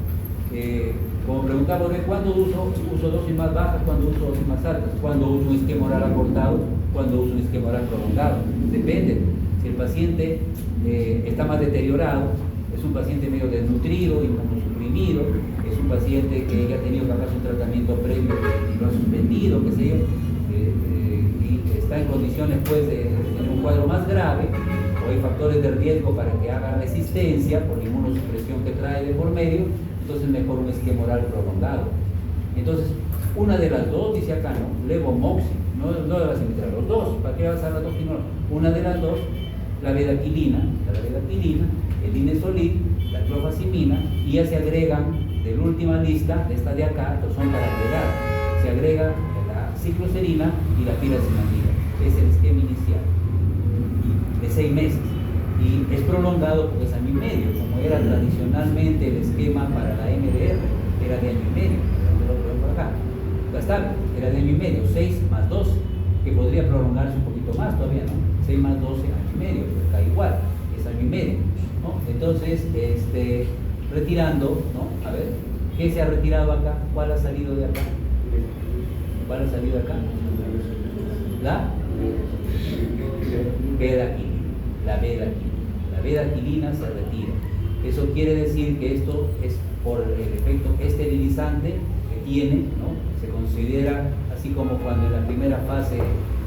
A: Como preguntaba, ¿cuándo uso dosis más bajas, cuándo uso dosis más altas? ¿Cuándo uso un esquema oral acortado? ¿Cuándo uso un esquema oral prolongado? Depende. Si el paciente está más deteriorado, es un paciente medio desnutrido, inmunosuprimido, es un paciente que ya ha tenido capaz un tratamiento previo y lo ha suspendido, qué sé yo, y está en condiciones pues de tener un cuadro más grave, o hay factores de riesgo para que haga resistencia por la inmunosupresión que trae de por medio, entonces mejor un esquema oral prolongado. Entonces, una de las dos, dice acá, ¿no? Levomoxi, no le vas a invitar los dos, ¿para qué vas a dar dos? Una de las dos, la bedaquilina, el linezolid, la clofazimina, y ya se agregan de la última lista, de esta de acá, que son para agregar, se agrega la cicloserina y la piracinamida. Es el esquema inicial, de 6 meses. Y es prolongado porque es año y medio, como era tradicionalmente el esquema para la MDR, era de año y medio, por acá. Gastable, era de año y medio, 6 más 12, que podría prolongarse un poquito más todavía, ¿no? 6 más 12, año y medio, pero acá igual, es año y medio, ¿no? Entonces, retirando, ¿no? A ver, ¿qué se ha retirado acá? ¿Cuál ha salido de acá? ¿Cuál ha salido de acá? La bedaquilina. La bedaquilina se retira. Eso quiere decir que esto es por el efecto esterilizante que tiene, ¿no? Se considera así como cuando en la primera fase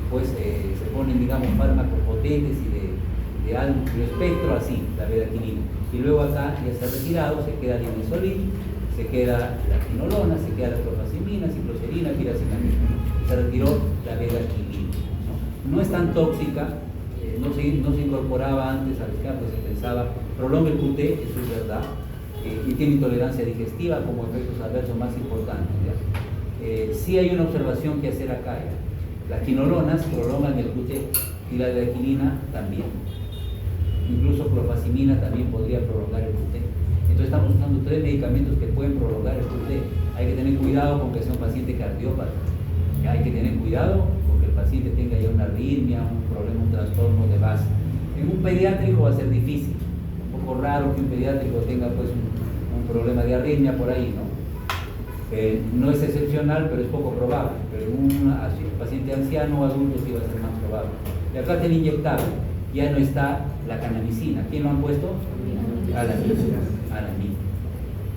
A: pues se ponen, digamos, fármacos potentes y de amplio espectro, así, la bedaquilina. Y luego acá ya está retirado, se queda el linezolid, se queda la quinolona, se queda la clofazimina, cicloserina, piracinamida. Se retiró la bedaquilina, ¿no? No es tan tóxica. No se incorporaba antes al esquema, pues se pensaba, prolonga el QT, eso es verdad, y tiene intolerancia digestiva como efectos adversos más importantes. Sí hay una observación que hacer acá. Las quinolonas prolongan el QT y la bedaquilina también. Incluso clofazimina también podría prolongar el QT. Entonces estamos usando 3 medicamentos que pueden prolongar el QT. Hay que tener cuidado con que sea un paciente cardiópata. Hay que tener cuidado porque el paciente tenga ya una arritmia, un problema, un trastorno de base. En un pediátrico va a ser difícil, un poco raro que un pediátrico tenga pues un problema de arritmia por ahí, ¿no? No es excepcional, pero es poco probable. Pero en un paciente anciano o adulto sí va a ser más probable. Y acá está el inyectable, ya no está la canamicina. ¿Quién lo han puesto? Alanina.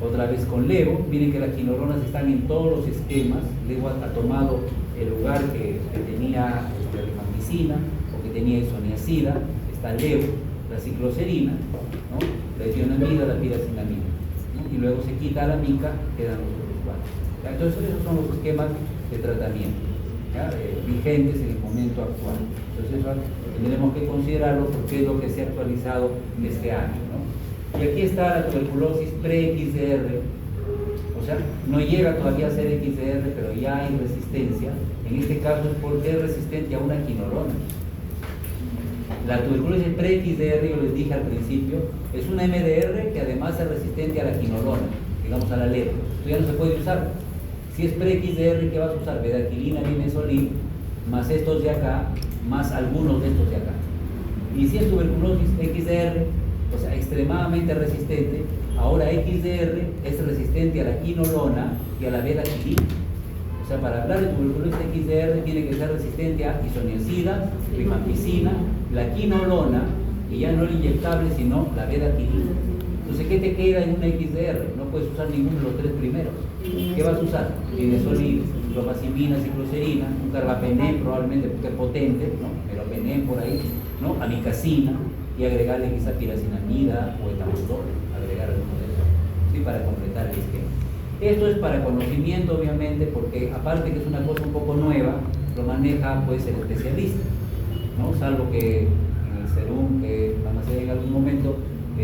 A: Otra vez con levo, miren que las quinolonas están en todos los esquemas. Levo ha tomado el lugar que tenía rifampicina o que tenía isoniazida, está levo, la cicloserina, ¿no? La isonamida, la piracinamida, ¿no? Y luego se quita la mica, quedan los otros 4. Entonces esos son los esquemas de tratamiento, vigentes en el momento actual. Entonces eso tendremos que considerarlo porque es lo que se ha actualizado este año, ¿no? Y aquí está la tuberculosis pre-XDR, o sea, no llega todavía a ser XDR, pero ya hay resistencia. En este caso es porque es resistente a una quinolona. La tuberculosis pre-XDR, yo les dije al principio, es una MDR que además es resistente a la quinolona, digamos a la levo. Esto ya no se puede usar. Si es pre-XDR, ¿qué vas a usar? Bedaquilina, linezolid, más estos de acá, más algunos de estos de acá. Y si es tuberculosis XDR, o sea, extremadamente resistente, ahora XDR es resistente a la quinolona y a la bedaquilina. O sea, para hablar de tuberculosis XDR tiene que ser resistente a isoniazida, rifampicina, la quinolona, y ya no el inyectable, sino la bedaquilina. Entonces, ¿qué te queda en una XDR? No puedes usar ninguno de los 3 primeros. ¿Qué vas a usar? Linezolid, clofazimina, cicloserina, un carbapenem probablemente porque es potente, ¿no? Meropenem por ahí, ¿no? Amicacina, y agregarle quizá piracinamida o etamidol, agregar alguno de esos, ¿sí? Para completar el esquema. Esto es para conocimiento, obviamente, porque aparte que es una cosa un poco nueva, lo maneja pues el especialista, ¿no? Salvo que en el serum que van a hacer en algún momento,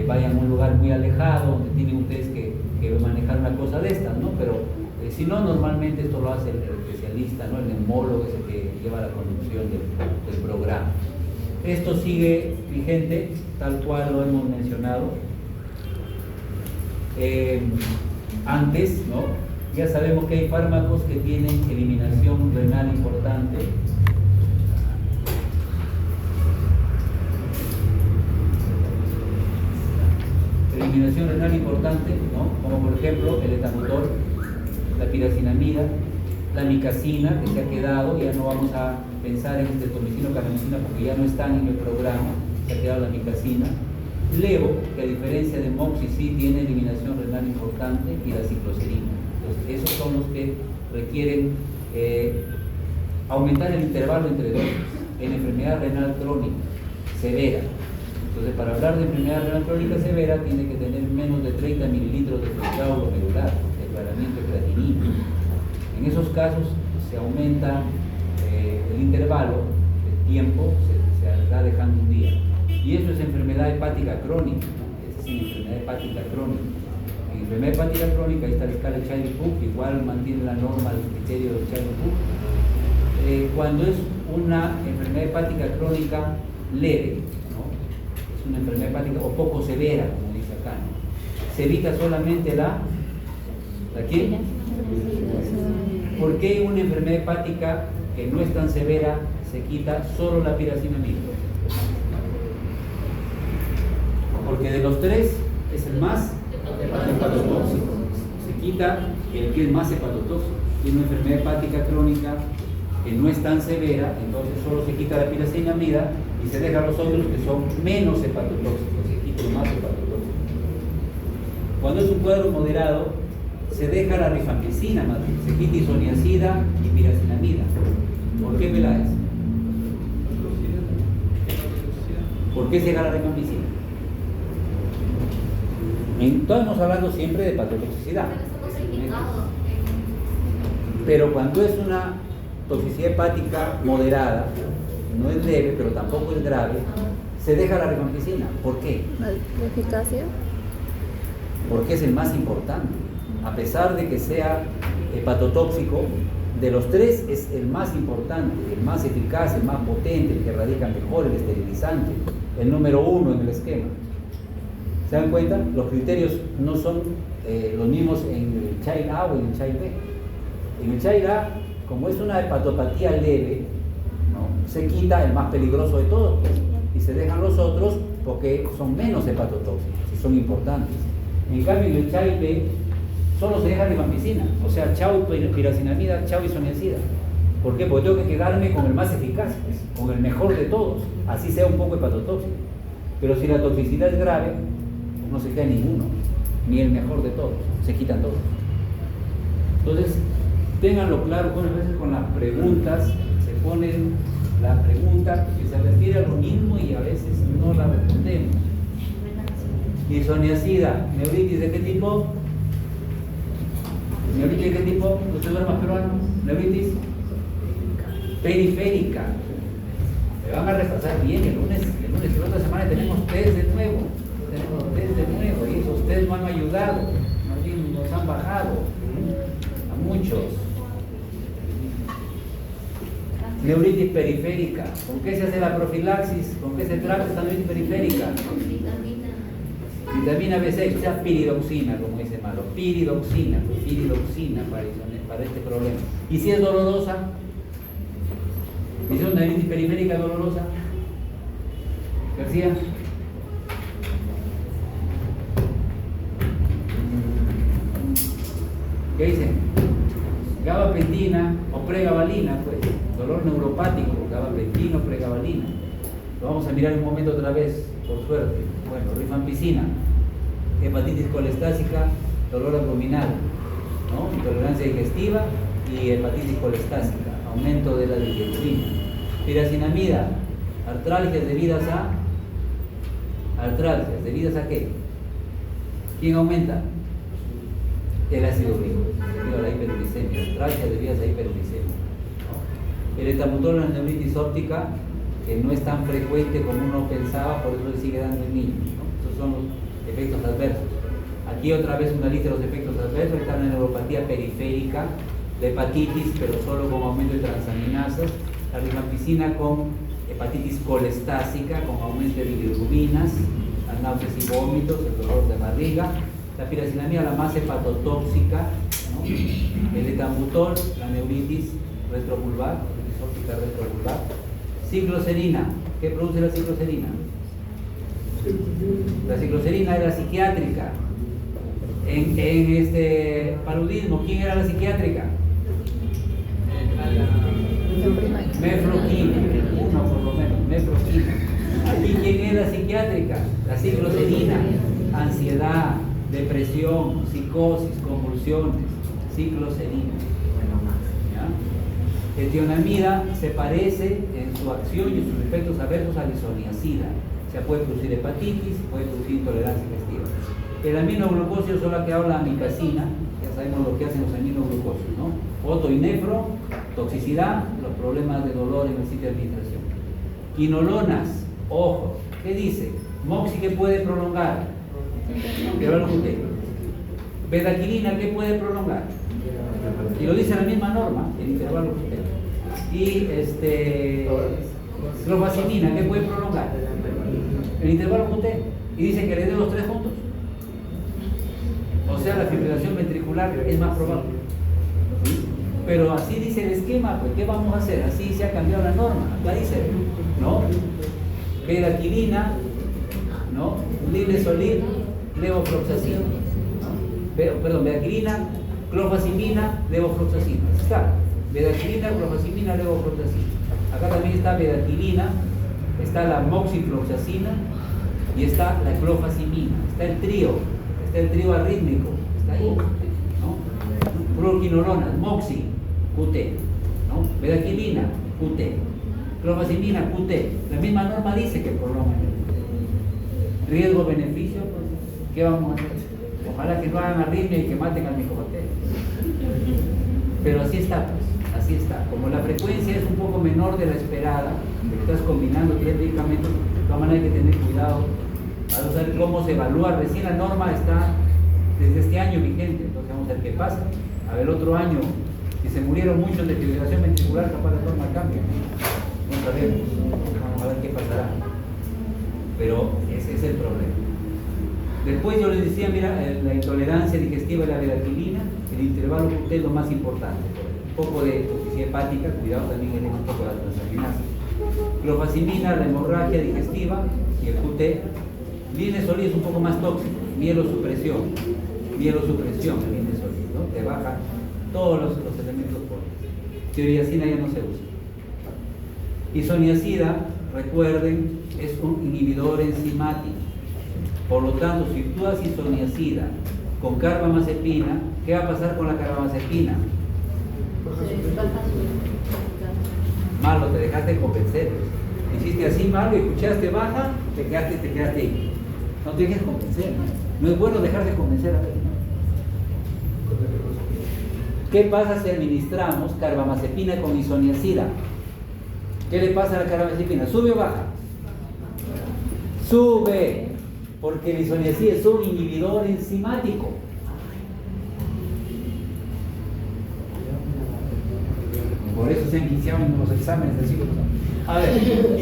A: vayan a un lugar muy alejado donde tienen ustedes que manejar una cosa de estas, ¿no? Pero si no, normalmente esto lo hace el especialista, ¿no? El neumólogo es el que lleva la conducción del programa. Esto sigue vigente, tal cual lo hemos mencionado antes, ¿no? Ya sabemos que hay fármacos que tienen eliminación renal importante. Eliminación renal importante, ¿no? Como por ejemplo el etamotor, la piracinamida, la micacina, que se ha quedado, ya no vamos a pensar en streptomicina o carbamazepina porque ya no están en el programa, se ha quedado la micacina. Levo, que a diferencia de moxi sí tiene eliminación renal importante, y la cicloserina. Entonces, esos son los que requieren aumentar el intervalo entre dosis en enfermedad renal crónica severa. Entonces, para hablar de enfermedad renal crónica severa, tiene que tener menos de 30 mililitros de filtrado regular, declaramiento de creatinina. En esos casos se aumenta el intervalo, el tiempo se va dejando un día. Y eso es enfermedad hepática crónica. Esa es enfermedad hepática crónica. En enfermedad hepática crónica, ahí está la escala Child-Pugh, igual mantiene la norma del criterio del Child-Pugh. Cuando es una enfermedad hepática crónica leve, ¿no? Es una enfermedad hepática o poco severa, como dice acá, ¿no? Se evita solamente ¿la qué? ¿Por qué una enfermedad hepática que no es tan severa se quita solo la piracinamida? Porque de los tres es el más hepatotóxico. Se quita el que es más hepatotóxico. Tiene una enfermedad hepática crónica que no es tan severa, entonces solo se quita la piracinamida y se deja los otros que son menos hepatotóxicos, se quita lo más hepatotóxico. Cuando es un cuadro moderado, se deja la rifampicina, se quita isoniazida y piracinamida. ¿Por qué, Peláez? ¿Por qué se deja la rifampicina? Estamos hablando siempre de hepatotoxicidad. Pero cuando es una toxicidad hepática moderada, no es leve, pero tampoco es grave, se deja la rifampicina. ¿Por qué?
C: ¿La eficacia?
A: Porque es el más importante. A pesar de que sea hepatotóxico, de los tres es el más importante, el más eficaz, el más potente, el que radica mejor, el esterilizante, el número uno en el esquema. ¿Se dan cuenta? Los criterios no son los mismos en el Child A o en el Child B. En el Child A, como es una hepatopatía leve, ¿no? Se quita el más peligroso de todos, pues, y se dejan los otros porque son menos hepatotóxicos y son importantes. En cambio, en el Child B solo se deja rifampicina, o sea, chau piracinamida, chau isoniazida. ¿Por qué? Porque tengo que quedarme con el más eficaz, pues, con el mejor de todos, así sea un poco hepatotóxico. Pero si la toxicidad es grave, no se queda ninguno, ni el mejor de todos, se quitan todos. Entonces, ténganlo claro, a veces con las preguntas se ponen la pregunta que se refiere a lo mismo y a veces no la respondemos. Isoniazida, neuritis de qué tipo? ¿Neuritis de qué tipo? ¿Usted es más peruano? ¿Neuritis? Periférica. Me van a repasar bien el lunes y la otra semana tenemos test de nuevo. Y esos test no han ayudado, nos han bajado a muchos. Neuritis periférica. ¿Con qué se hace la profilaxis? ¿Con qué se trata esta neuritis periférica? Vitamina B6, o sea, piridoxina, como dice Malo. Piridoxina para este problema. ¿Y si es dolorosa? ¿Y si es una neuritis periférica dolorosa? García. ¿Qué dicen? Gabapentina o pregabalina, pues, dolor neuropático, gabapentina o pregabalina. Lo vamos a mirar un momento otra vez, por suerte. Bueno, rifampicina, hepatitis colestásica, dolor abdominal, ¿no? Intolerancia digestiva y hepatitis colestásica, aumento de la digestina. Piracinamida, artralgias debidas a qué? ¿Quién aumenta? El ácido úrico, debido a la hiperuricemia, artralgias debidas a hiperuricemia, ¿no? El etamotor en la neuritis óptica que no es tan frecuente como uno pensaba, por eso le sigue dando el niño, ¿no? Esos son los efectos adversos. Aquí otra vez una lista de los efectos adversos. Está la neuropatía periférica, la hepatitis, pero solo con aumento de transaminasas, la rifampicina con hepatitis colestásica, con aumento de bilirrubinas, las náuseas y vómitos, el dolor de barriga, la piracinamida, la más hepatotóxica, ¿no? El etambutol, la neuritis retrovulvar, neuritis óptica retrovulvar, cicloserina. ¿Qué produce la cicloserina? La cicloserina era psiquiátrica. En este paludismo, ¿quién era la psiquiátrica? Mefloquina, uno por lo menos, mefloquina. Aquí, ¿quién era psiquiátrica? La cicloserina, ansiedad, depresión, psicosis, convulsiones, cicloserina. ¿Ya? Etionamida se parece en su acción y en sus efectos adversos a la isoniazida. O sea, puede producir hepatitis, puede producir intolerancia digestiva. El aminoglucosio son la que habla amicacina, ya sabemos lo que hacen los aminoglucosios, ¿no? Oto y nefro, toxicidad, los problemas de dolor en el sitio de administración. Quinolonas, ojo, ¿qué dice? Moxi, ¿qué puede prolongar? Bedaquilina, ¿qué puede prolongar? Y lo dice la misma norma, el intervalo QT. Y clofazimina, ¿qué puede prolongar? El intervalo QT. Y dice que le dé los tres juntos. O sea, la fibrilación ventricular es más probable. ¿Sí? Pero así dice el esquema, pues ¿qué vamos a hacer? Así se ha cambiado la norma. Acá dice, ¿no? Bedaquilina, ¿no? Lilesolid, levofloxacina, ¿no? Perdón, bedaquilina, clofazimina, levofloxacina. Así está. Bedaquilina, clofazimina, levofloxacina. Acá también está bedaquilina, está la moxifloxacina y está la clofazimina. Está el trío arrítmico, está ahí, ¿no? Fluoroquinolonas, moxi, QT, ¿no? Bedaquilina, QT, clofazimina, QT. La misma norma dice que prolonga el riesgo-beneficio, pues, ¿qué vamos a hacer? Ojalá que no hagan arritmia y que maten al micobacterio. Pero así está, pues, así está. Como la frecuencia es un poco menor de la esperada, de que estás combinando 3 medicamentos, de todas maneras hay que tener cuidado. Vamos a ver cómo se evalúa. Recién la norma está desde este año vigente, entonces vamos a ver qué pasa. A ver, el otro año, si se murieron muchos de fibrilación ventricular, capaz la norma cambia. No sabemos. Vamos a ver qué pasará. Pero ese es el problema. Después yo les decía, mira, la intolerancia digestiva de la bedaquilina, el intervalo QT es lo más importante. Un poco de toxicidad hepática, cuidado también en un poco de la transaminasa. Clofazimina, la hemorragia digestiva y el QT. Linesolid es un poco más tóxico, mielosupresión, el linesolid, ¿no? Te baja todos los elementos por. Tiroiacina ya no se usa. Isoniazida, recuerden, es un inhibidor enzimático. Por lo tanto, si tú das isoniazida con carbamazepina, ¿qué va a pasar con la carbamazepina? Malo, te dejaste convencer. Hiciste así malo y escuchaste baja, te quedaste ahí. No te dejes convencer. No es bueno dejarse convencer a alguien. ¿Qué pasa si administramos carbamazepina con isoniazida? ¿Qué le pasa a la carbamazepina? ¿Sube o baja? Sube, porque la isoniazida es un inhibidor enzimático. Por eso se han iniciado en los exámenes del siglo pasado. A ver,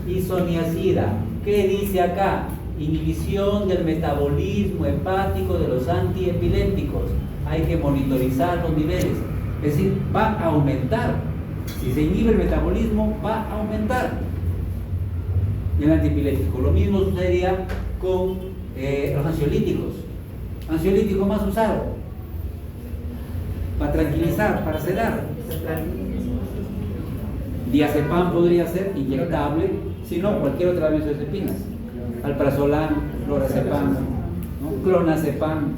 A: isoniazida. ¿Qué dice acá? Inhibición del metabolismo hepático de los antiepilépticos. Hay que monitorizar los niveles. Es decir, va a aumentar. Si se inhibe el metabolismo, va a aumentar el antiepiléptico. Lo mismo sucedería con los ansiolíticos. Ansiolítico más usado para tranquilizar, para sedar. Diazepam podría ser inyectable, si no, cualquier otra benzodiazepinas. Alprazolam, lorazepam, ¿no? Clonazepam,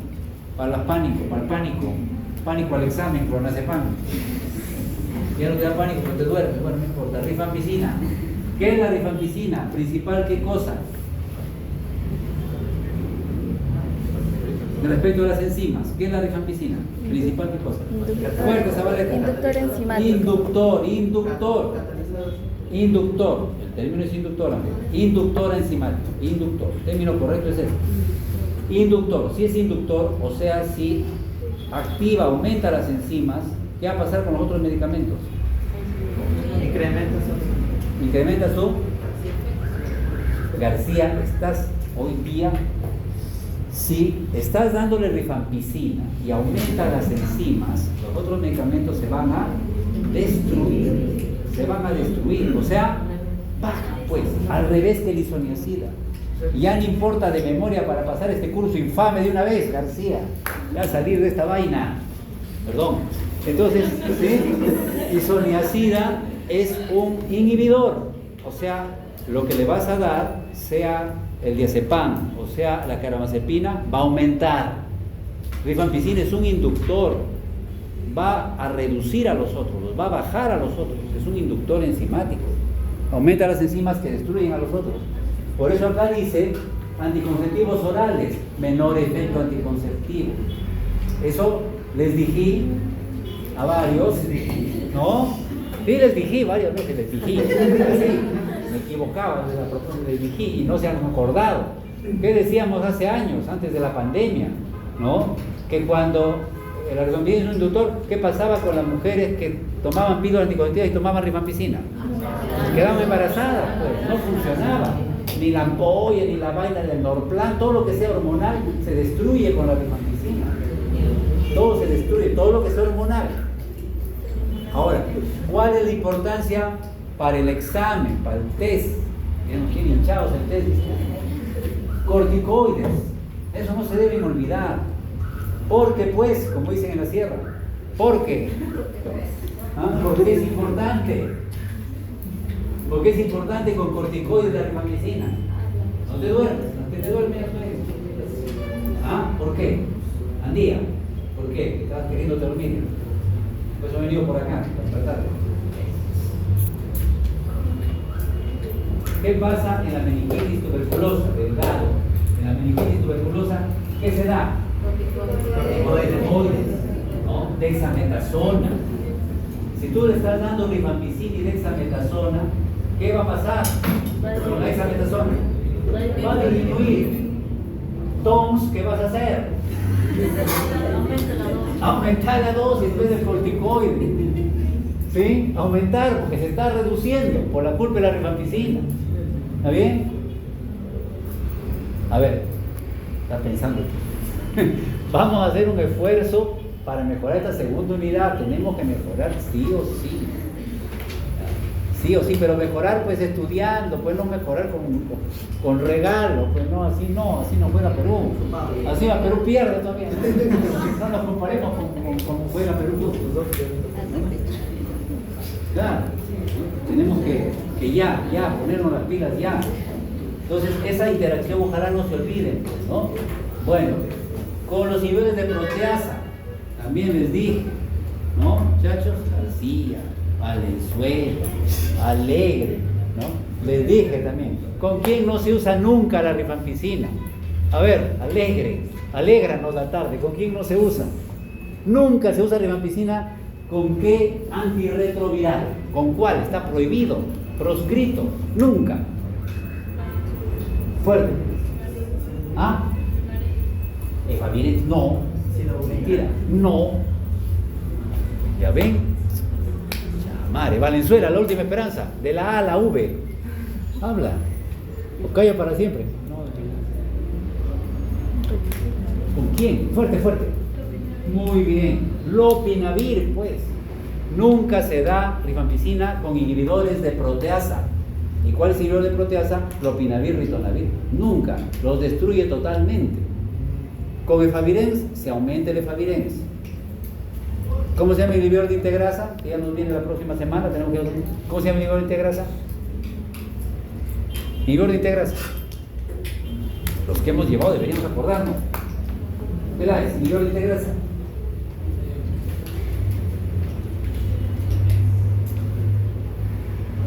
A: para el pánico al examen, clonazepam. Ya no te da pánico, pero te duermes, bueno, no importa. Rifampicina. ¿Qué es la rifampicina? Principal, ¿qué cosa? Respecto a las enzimas, ¿qué es la rifampicina? Principal, ¿qué cosa? Fuerte, Zabaleta.
C: Inductor enzimático.
A: Inductor. El término es inductor, amigo. Inductor enzimático. Inductor. El término correcto es ese. Inductor. Si es inductor, o sea, si activa, aumenta las enzimas, ¿qué va a pasar con los otros medicamentos? Incrementa su. García, estás hoy día, si estás dándole rifampicina y aumenta las enzimas, los otros medicamentos se van a destruir. O sea, baja, pues, al revés que el isoniazida. Ya no importa de memoria para pasar este curso infame de una vez, García. Ya salir de esta vaina. Perdón. Entonces, ¿sí? Isoniazida es un inhibidor. O sea, lo que le vas a dar, sea el diazepam, o sea, la carbamazepina, va a aumentar. Rifampicina es un inductor. Va a reducir a los otros, los va a bajar a los otros. Es un inductor enzimático. Aumenta las enzimas que destruyen a los otros. Por eso acá dice anticonceptivos orales, menor efecto anticonceptivo. Eso les dije a varios, ¿no? Sí, les dije varias veces, les dije. Sí, me equivocaba de la propuesta, les dije y no se han acordado. ¿Qué decíamos hace años, antes de la pandemia? ¿No? Que cuando la rifampicina es un inductor, ¿qué pasaba con las mujeres que tomaban píldoras anticonceptivas y tomaban rifampicina? Quedaban embarazadas, pues, no funcionaba. Ni la ampolla, ni la vaina del Norplan, todo lo que sea hormonal se destruye con la rifampicina. Todo se destruye, todo lo que sea hormonal. Ahora, ¿cuál es la importancia para el examen, para el test? Tenemos que ir hinchados el test. Corticoides, eso no se deben olvidar. Porque pues, como dicen en la sierra, porque es importante. Porque es importante con corticoides de la rifampicina. No te duermes, no te duermes. ¿Por qué? Andía, ¿por qué? Estabas queriendo dormir. Pues he venido por acá, para tratar. ¿Qué pasa en la meningitis tuberculosa del gado? En la meningitis tuberculosa, ¿qué se da? Corticoides, ¿no? Dexametasona. Si tú le estás dando rifampicina y dexametasona, ¿qué va a pasar con la dexametasona? Va a disminuir. Entonces, ¿qué vas a hacer? Aumentar la dosis en vez del corticoide. ¿Sí? Aumentar, porque se está reduciendo por la culpa de la rifampicina. ¿Está bien? A ver, está pensando. Vamos a hacer un esfuerzo para mejorar esta segunda unidad. Tenemos que mejorar sí o sí. Sí o sí, pero mejorar pues estudiando, pues no mejorar con regalo, pues no, así no juega Perú. Así va, Perú pierde todavía. No nos comparemos con juega Perú. Claro, tenemos que ya, ponernos las pilas ya. Entonces, esa interacción ojalá no se olviden, ¿no? Bueno, con los niveles de proteasa, también les dije, ¿no? Muchachos, García, Valenzuela, Alegre, ¿no? Les dije también, ¿con quién no se usa nunca la rifampicina? A ver, alégranos la tarde, ¿con quién no se usa? Nunca se usa rifampicina. ¿Con qué antirretroviral? ¿Con cuál? Está prohibido, proscrito, nunca. Fuerte. Efavirenz, no. Mentira, no. ¿Ya ven? Madre, Valenzuela, la última esperanza, de la A a la V. Habla. O calla para siempre. No. ¿Con quién? Fuerte. Muy bien. Lopinavir, pues. Nunca se da rifampicina con inhibidores de proteasa. ¿Y cuál es el inhibidor de proteasa? Lopinavir, ritonavir. Nunca. Los destruye totalmente. Con efavirenz se aumenta el efavirenz. ¿Cómo se llama el inhibidor de integrasa? Que ya nos viene la próxima semana. ¿Cómo se llama el inhibidor de integrasa? Inhibidor de integrasa. Los que hemos llevado deberíamos acordarnos. ¿Verdad? Es inhibidor de integrasa.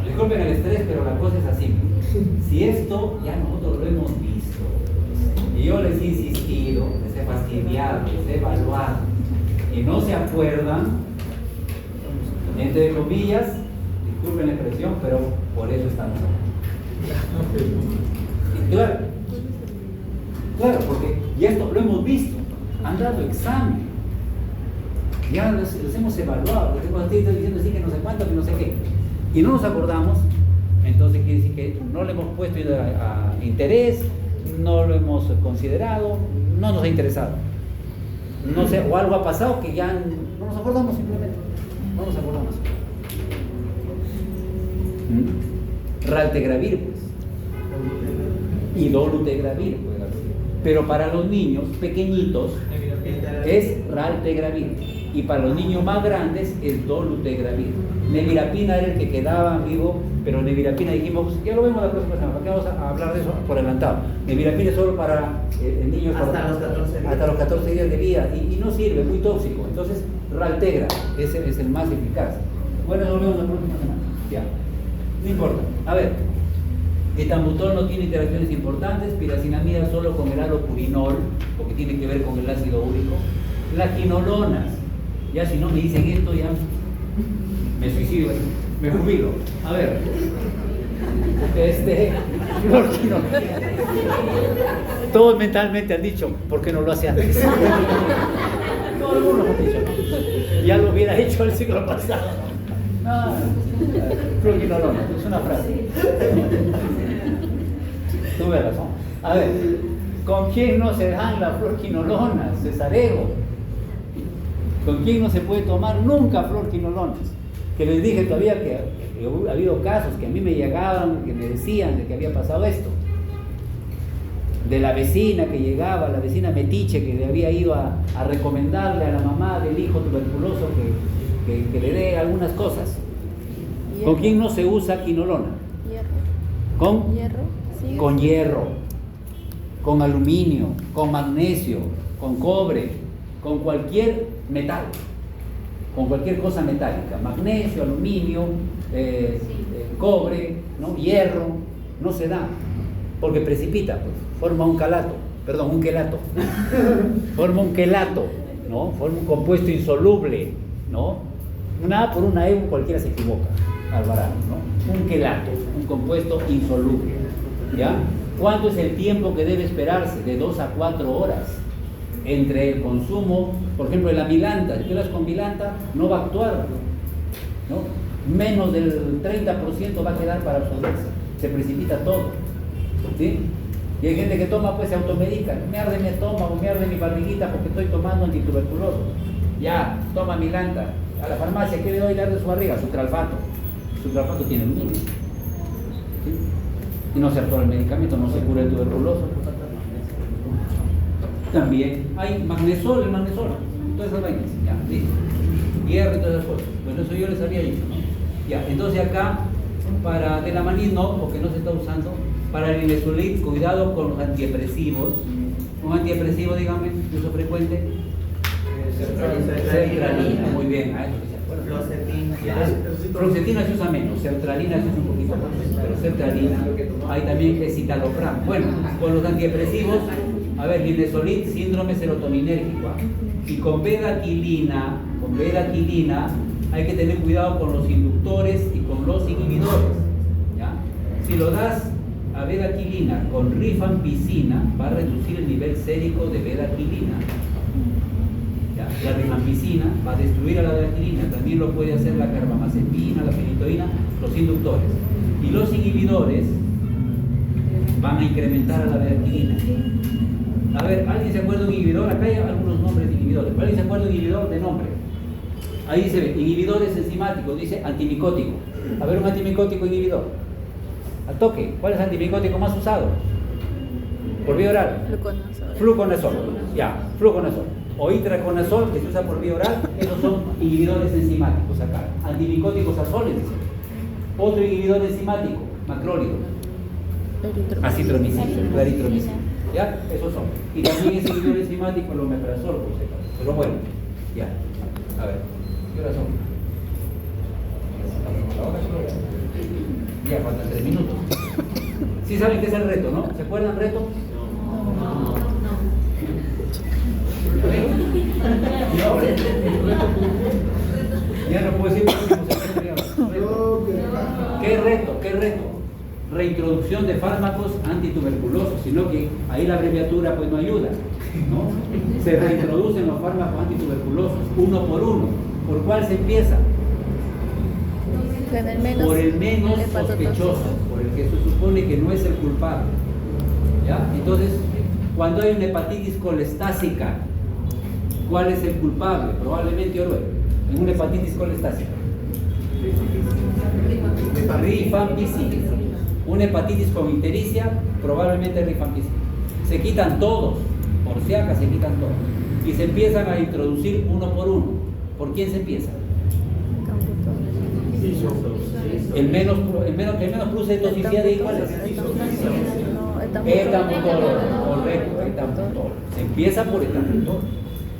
A: Disculpen el estrés, pero la cosa es así. Si esto ya nosotros lo hemos visto, y yo les he insistido, les he fastidiado, les he evaluado, y no se acuerdan, entre comillas, disculpen la expresión, pero por eso estamos aquí. Claro, claro, porque ya esto lo hemos visto, han dado examen, ya los hemos evaluado, los hemos diciendo así que no sé cuánto, que no sé qué, y no nos acordamos, entonces quiere decir que no le hemos puesto a interés, no lo hemos considerado, no nos ha interesado. No sé, o algo ha pasado que ya no nos acordamos simplemente. No nos acordamos. Raltegravir, pues. Y dolutegravir, pues. Pero para los niños pequeñitos es raltegravir. Y para los niños más grandes es dolutegravir. Nevirapina era el que quedaba vivo, pero nevirapina dijimos, ya lo vemos la próxima semana, porque vamos a hablar de eso por adelantado. Nevirapina es solo para niños
C: hasta los 14 días.
A: Hasta los 14 días de vida y no sirve, es muy tóxico. Entonces, Raltegra es el más eficaz. Bueno, nos vemos la próxima semana. Ya, no importa. A ver, etambutol no tiene interacciones importantes, piracinamida solo con el alopurinol, porque tiene que ver con el ácido úrico. Las quinolonas, ya si no me dicen esto, ya me suicido, me jubilo. A ver, fluorquinolona. Todos mentalmente han dicho, ¿por qué no lo hace antes? Todos algunos han dicho, ¿no? Ya lo hubiera hecho el siglo pasado. No, fluorquinolona, es una frase. Tuve razón. A ver, ¿con quién no se dan la fluorquinolona, Cesareo? ¿Con quién no se puede tomar nunca fluorquinolonas? Que les dije todavía que ha habido casos que a mí me llegaban, que me decían de que había pasado esto. De la vecina que llegaba, la vecina metiche que le había ido a recomendarle a la mamá del hijo tuberculoso que le dé algunas cosas. ¿Con quién no se usa quinolona? ¿Con?
D: Hierro. Sí.
A: Con hierro, con aluminio, con magnesio, con cobre, con cualquier metal, con cualquier cosa metálica, magnesio, aluminio, cobre, ¿no? Hierro, no se da, porque precipita, pues, forma un calato, perdón, un quelato, forma un quelato, ¿no? Forma un compuesto insoluble, ¿no? Una A por una E, cualquiera se equivoca, Alvarado, ¿no? Un quelato, un compuesto insoluble, ¿ya? ¿Cuánto es el tiempo que debe esperarse? De 2 a 4 horas entre el consumo, por ejemplo, de la milanta. Si tú das con milanta, no va a actuar, ¿no? Menos del 30% va a quedar para absorberse, se precipita todo, ¿sí? Y hay gente que toma, pues se automedica, me arde mi estómago, me arde mi barriguita porque estoy tomando antituberculoso. Ya, toma milanta, a la farmacia, ¿qué le doy? Le arde su barriga, sucralfato. Sucralfato tiene un mínimo, ¿sí? Y no se actúa el medicamento, no se cura el tuberculoso. También hay magnesol, el magnesol, todas esas vainas, ya, listo. Hierro y todas esas cosas. Bueno, eso yo les había dicho, ¿no? Ya, entonces acá, para Delamanid no, porque no se está usando. Para el Nimesulid, cuidado con los antidepresivos. Un antidepresivo, dígame, de uso frecuente. Sertralina, muy bien, a eso se acuerda. Fluoxetina se usa menos, sertralina se usa un poquito más, pero sertralina, hay también escitalopram. Bueno, con los antidepresivos, a ver, Nimesulid, síndrome serotoninérgico, y con bedaquilina, hay que tener cuidado con los inductores y con los inhibidores, ¿ya? Si lo das a bedaquilina con rifampicina, va a reducir el nivel sérico de bedaquilina. ¿Ya? La rifampicina va a destruir a la bedaquilina, también lo puede hacer la carbamazepina, la fenitoína, los inductores. Y los inhibidores van a incrementar a la bedaquilina. A ver, ¿alguien se acuerda de un inhibidor? Acá hay algunos nombres de inhibidores. ¿Alguien se acuerda de un inhibidor de nombre? Ahí se ve, inhibidores enzimáticos, dice antimicótico. A ver, un antimicótico inhibidor. Al toque, ¿cuál es el antimicótico más usado? Por vía oral. Fluconazol. Ya, fluconazol. O itraconazol, que se usa por vía oral, esos son inhibidores enzimáticos acá. Antimicóticos azoles, dice. Otro inhibidor enzimático, macrólido. Acitromicina, claritromicina. ¿Ya? Esos son. Y también es inhibidor enzimático el omeprazol, por si acaso. Pero bueno, ya. A ver, ¿qué horas son? Ya faltan 3 minutos. Sí saben qué es el reto, ¿no? ¿Se acuerdan reto? No. Ya no puedo decir próximo semestre. ¿Qué reto? ¿Qué reto? Reintroducción de fármacos antituberculosos, sino que ahí la abreviatura pues no ayuda, ¿no? Se reintroducen los fármacos antituberculosos uno por uno. ¿Por cuál se empieza? Por el menos sospechoso, por el que se supone que no es el culpable. ¿Ya? Entonces, cuando hay una hepatitis colestásica, ¿cuál es el culpable? Probablemente en una hepatitis colestásica. Rifampicina. Una hepatitis con ictericia, probablemente rifampicina. Se quitan todos, por si acaso se quitan todos. Y se empiezan a introducir uno por uno. ¿Por quién se empieza? El menos produce toxicidad de iguales. Etambutol, correcto, etambutol. Se empieza por etambutol,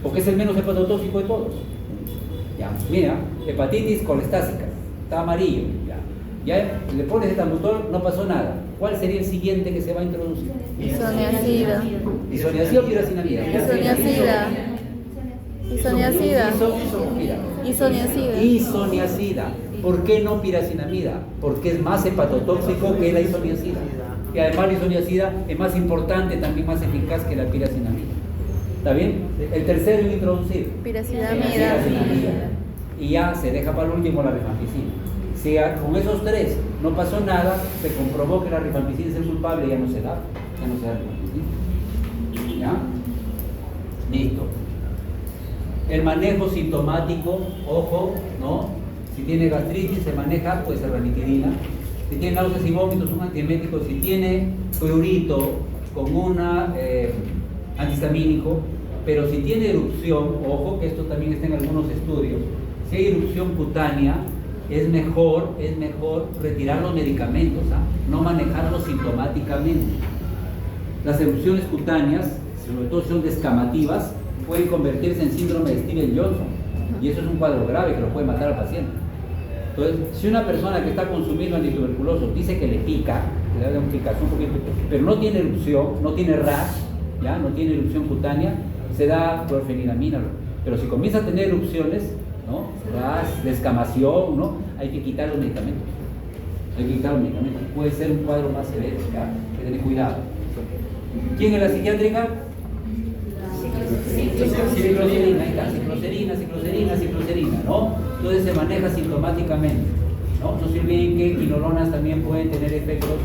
A: porque es el menos hepatotóxico de todos. Ya, mira, hepatitis colestásica, está amarillo. Ya le pones etambutol, no pasó nada. ¿Cuál sería el siguiente que se va a introducir?
C: Isoniazida.
A: ¿Isoniazida o piracinamida?
C: Isoniazida. Isoniazida. Isoniazida.
A: Isoniazida. ¿Por qué no piracinamida? Porque es más hepatotóxico que la isoniazida. Y además la isoniazida es más importante, también más eficaz que la piracinamida. ¿Está bien? El tercero en introducir.
C: Piracinamida.
A: Y ya se deja para el último la rifampicina. Si con esos tres no pasó nada, se comprobó que la rifampicina es el culpable, ya no se da rifampicina. ¿Ya? Listo. El manejo sintomático, ojo, ¿no? Si tiene gastritis, se maneja pues ranitidina. Si tiene náuseas y vómitos, un antiemético. Si tiene prurito con una antihistamínico. Pero si tiene erupción, ojo que esto también está en algunos estudios, si hay erupción cutánea, es mejor retirar los medicamentos, no manejarlos sintomáticamente. Las erupciones cutáneas, sobre todo si son descamativas, pueden convertirse en síndrome de Stevens-Johnson, y eso es un cuadro grave que lo puede matar al paciente. Entonces, si una persona que está consumiendo antituberculosos dice que le pica, le da un picazón un poquito, pero no tiene erupción, no tiene rash, ¿ya? No tiene erupción cutánea, se da clorfeniramina. Pero si comienza a tener erupciones, ¿no? Rash, descamación, ¿no? Hay que quitar los medicamentos. Puede ser un cuadro más severo, ¿ya? Hay que tener cuidado. ¿Quién es la psiquiátrica? Cicloserina, ahí está, cicloserina, ¿no? Entonces se maneja sintomáticamente, ¿no? No se olviden que quinolonas también pueden tener efectos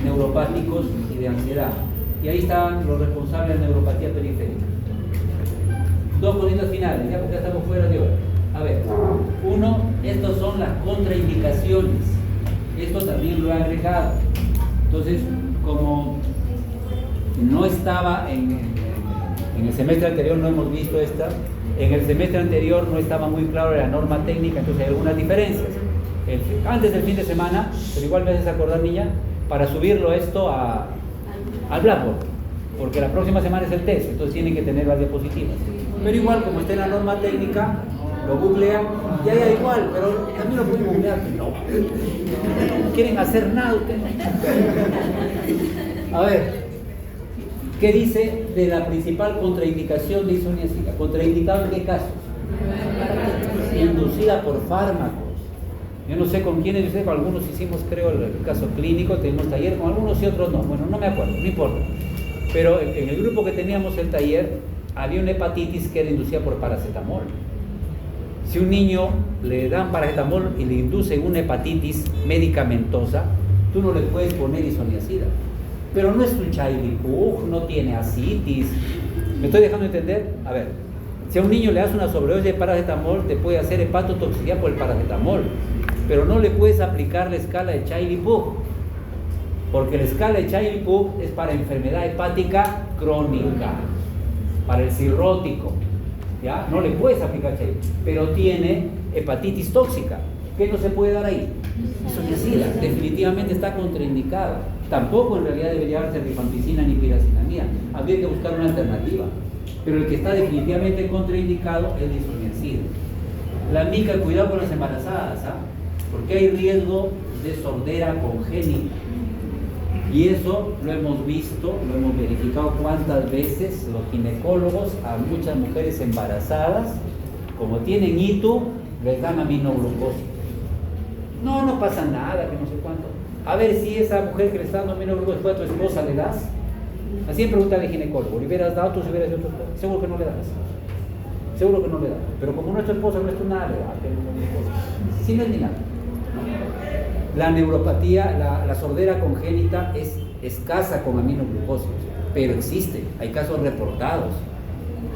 A: neuropáticos y de ansiedad. Y ahí están los responsables de neuropatía periférica. Dos cositas finales, ya porque ya estamos fuera de hora. A ver, uno, estas son las contraindicaciones. Esto también lo he agregado. Entonces, como no estaba en el semestre anterior, no hemos visto esta. En el semestre anterior no estaba muy claro la norma técnica, entonces hay algunas diferencias. Antes del fin de semana, pero igual me haces acordar, niña, para subirlo esto al Blackboard, porque la próxima semana es el test, entonces tienen que tener las diapositivas. Pero igual, como está en la norma técnica, lo googlean, y ahí igual, pero también lo pueden googlear. No quieren hacer nada ustedes. A ver, ¿qué dice de la principal contraindicación de isoniazida? ¿Contraindicado en qué casos? Inducida por fármacos. Yo no sé con quiénes de ustedes, con algunos hicimos, creo, el caso clínico, tenemos taller, con algunos y otros no. Bueno, no me acuerdo, no importa. Pero en el grupo que teníamos el taller, había una hepatitis que era inducida por paracetamol. Si un niño le dan paracetamol y le inducen una hepatitis medicamentosa, tú no le puedes poner isoniazida. Pero no es un Chailly-Pugh, no tiene ascitis. ¿Me estoy dejando entender? A ver, si a un niño le das una sobredosis de paracetamol, te puede hacer hepatotoxicidad por el paracetamol, pero no le puedes aplicar la escala de Chailly-Pugh, porque la escala de Chailly-Pugh es para enfermedad hepática crónica, para el cirrótico, ¿ya? No le puedes aplicar Chailly, pero tiene hepatitis tóxica. ¿Qué no se puede dar ahí? Isoniazida, definitivamente está contraindicada. Tampoco en realidad debería darse rifampicina ni piracinamida. Habría que buscar una alternativa. Pero el que está definitivamente contraindicado es la isoniazida. La mica, cuidado con las embarazadas, porque hay riesgo de sordera congénita. Y eso lo hemos visto, lo hemos verificado cuántas veces los ginecólogos a muchas mujeres embarazadas como tienen ITU, les dan aminoglucosis. No pasa nada, que no sé cuánto. A ver si esa mujer que le está dando aminoglucosis fue a tu esposa, ¿le das? Así me pregunta el ginecólogo, ¿le hubieras dado tú si hubieras hecho esto? Seguro que no le das. Seguro que no le das. Pero como no es tu esposa, no es tu nada, le das. Si no es ni nada. La neuropatía, la sordera congénita es escasa con aminoglucosis, pero existe, hay casos reportados.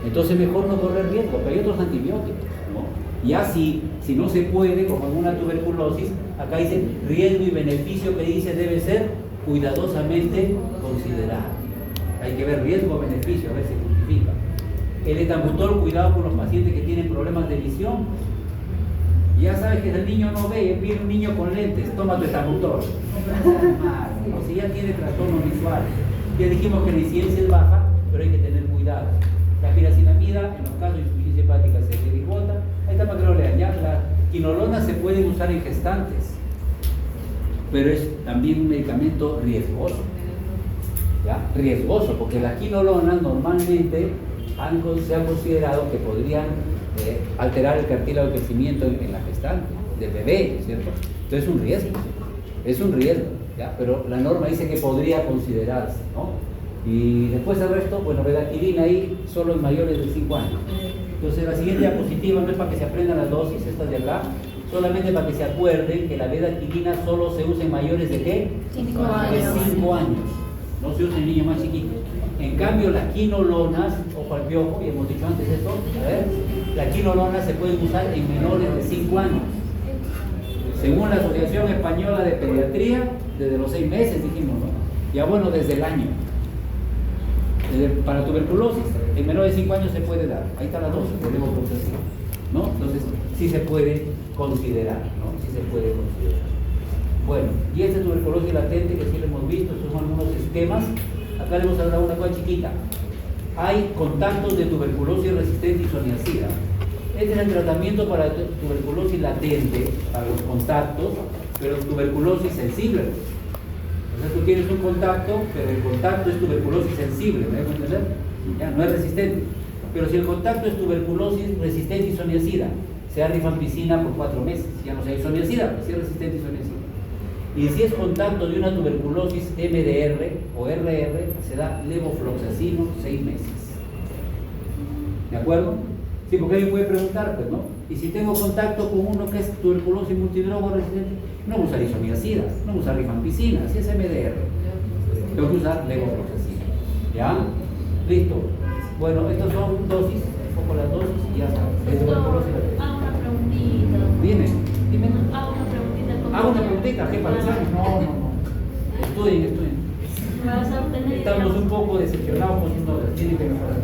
A: Entonces mejor no correr riesgo, pero hay otros antibióticos, ¿no? Ya si no se puede, como en una tuberculosis, acá dice riesgo y beneficio que dice debe ser cuidadosamente considerado. Hay que ver riesgo-beneficio, a ver si justifica. El etambutol, cuidado con los pacientes que tienen problemas de visión. Ya sabes que el niño no ve, viene un niño con lentes, toma tu etambutol. O si ya tiene trastorno visual. Ya dijimos que la incidencia es baja, pero hay que tener cuidado. La piracinamida, en los casos de insuficiencia hepática severa y gota, ahí está para que lo lean. Ya las quinolonas se pueden usar en gestantes, pero es también un medicamento riesgoso. ¿Ya? Riesgoso, porque las quinolonas normalmente se ha considerado que podrían alterar el cartílago de crecimiento en la gestante, del bebé, ¿cierto? Entonces es un riesgo, ¿ya? Pero la norma dice que podría considerarse, ¿no? Y después del resto, bueno, redaquilina ahí solo en mayores de 5 años. Entonces la siguiente diapositiva no es para que se aprendan las dosis, estas de acá, solamente para que se acuerden que la redaquilina solo se usa en mayores de ¿qué?
C: 5 años.
A: 5 años. No se usa en niños más chiquitos. En cambio, las quinolonas, ojo al piojo, y hemos dicho antes esto, a ver, las quinolonas se pueden usar en menores de 5 años. Según la Asociación Española de Pediatría, desde los 6 meses dijimos, ¿no? Ya bueno, desde el año. Para tuberculosis, en menores de 5 años se puede dar. Ahí está la dosis de levofloxacina, ¿no? Entonces, sí se puede considerar, ¿no? Sí se puede considerar. Bueno, y esta tuberculosis latente que sí lo hemos visto, estos son algunos esquemas. Acá le hemos hablado una cosa chiquita. Hay contactos de tuberculosis resistente isoniazida. Este es el tratamiento para tuberculosis latente, para los contactos, pero tuberculosis sensible. O sea, tú tienes un contacto, pero el contacto es tuberculosis sensible, ¿me dejo entender? Ya, no es resistente. Pero si el contacto es tuberculosis resistente isoniazida, se da rifampicina por 4 meses, ya no sea isoniazida, si es resistente isoniazida. Y si es contacto de una tuberculosis MDR o RR, se da levofloxacino 6 meses. ¿De acuerdo? Sí, porque alguien puede preguntar, pues, ¿no? Y si tengo contacto con uno que es tuberculosis multidrogo resistente, no voy a usar isoniazidas, no voy a usar rifampicina, si es MDR. Tengo que usar levofloxacino. ¿Ya? Listo. Bueno, estas son dosis, un poco las dosis y ya está.
B: Hago una preguntita.
A: Dime.
B: Hago una preguntita.
A: Hago una preguntita, ¿qué parece? No. Estudien.
B: Vas a obtener.
A: Estamos un poco decepcionados con sus notas, tienen que mejorar.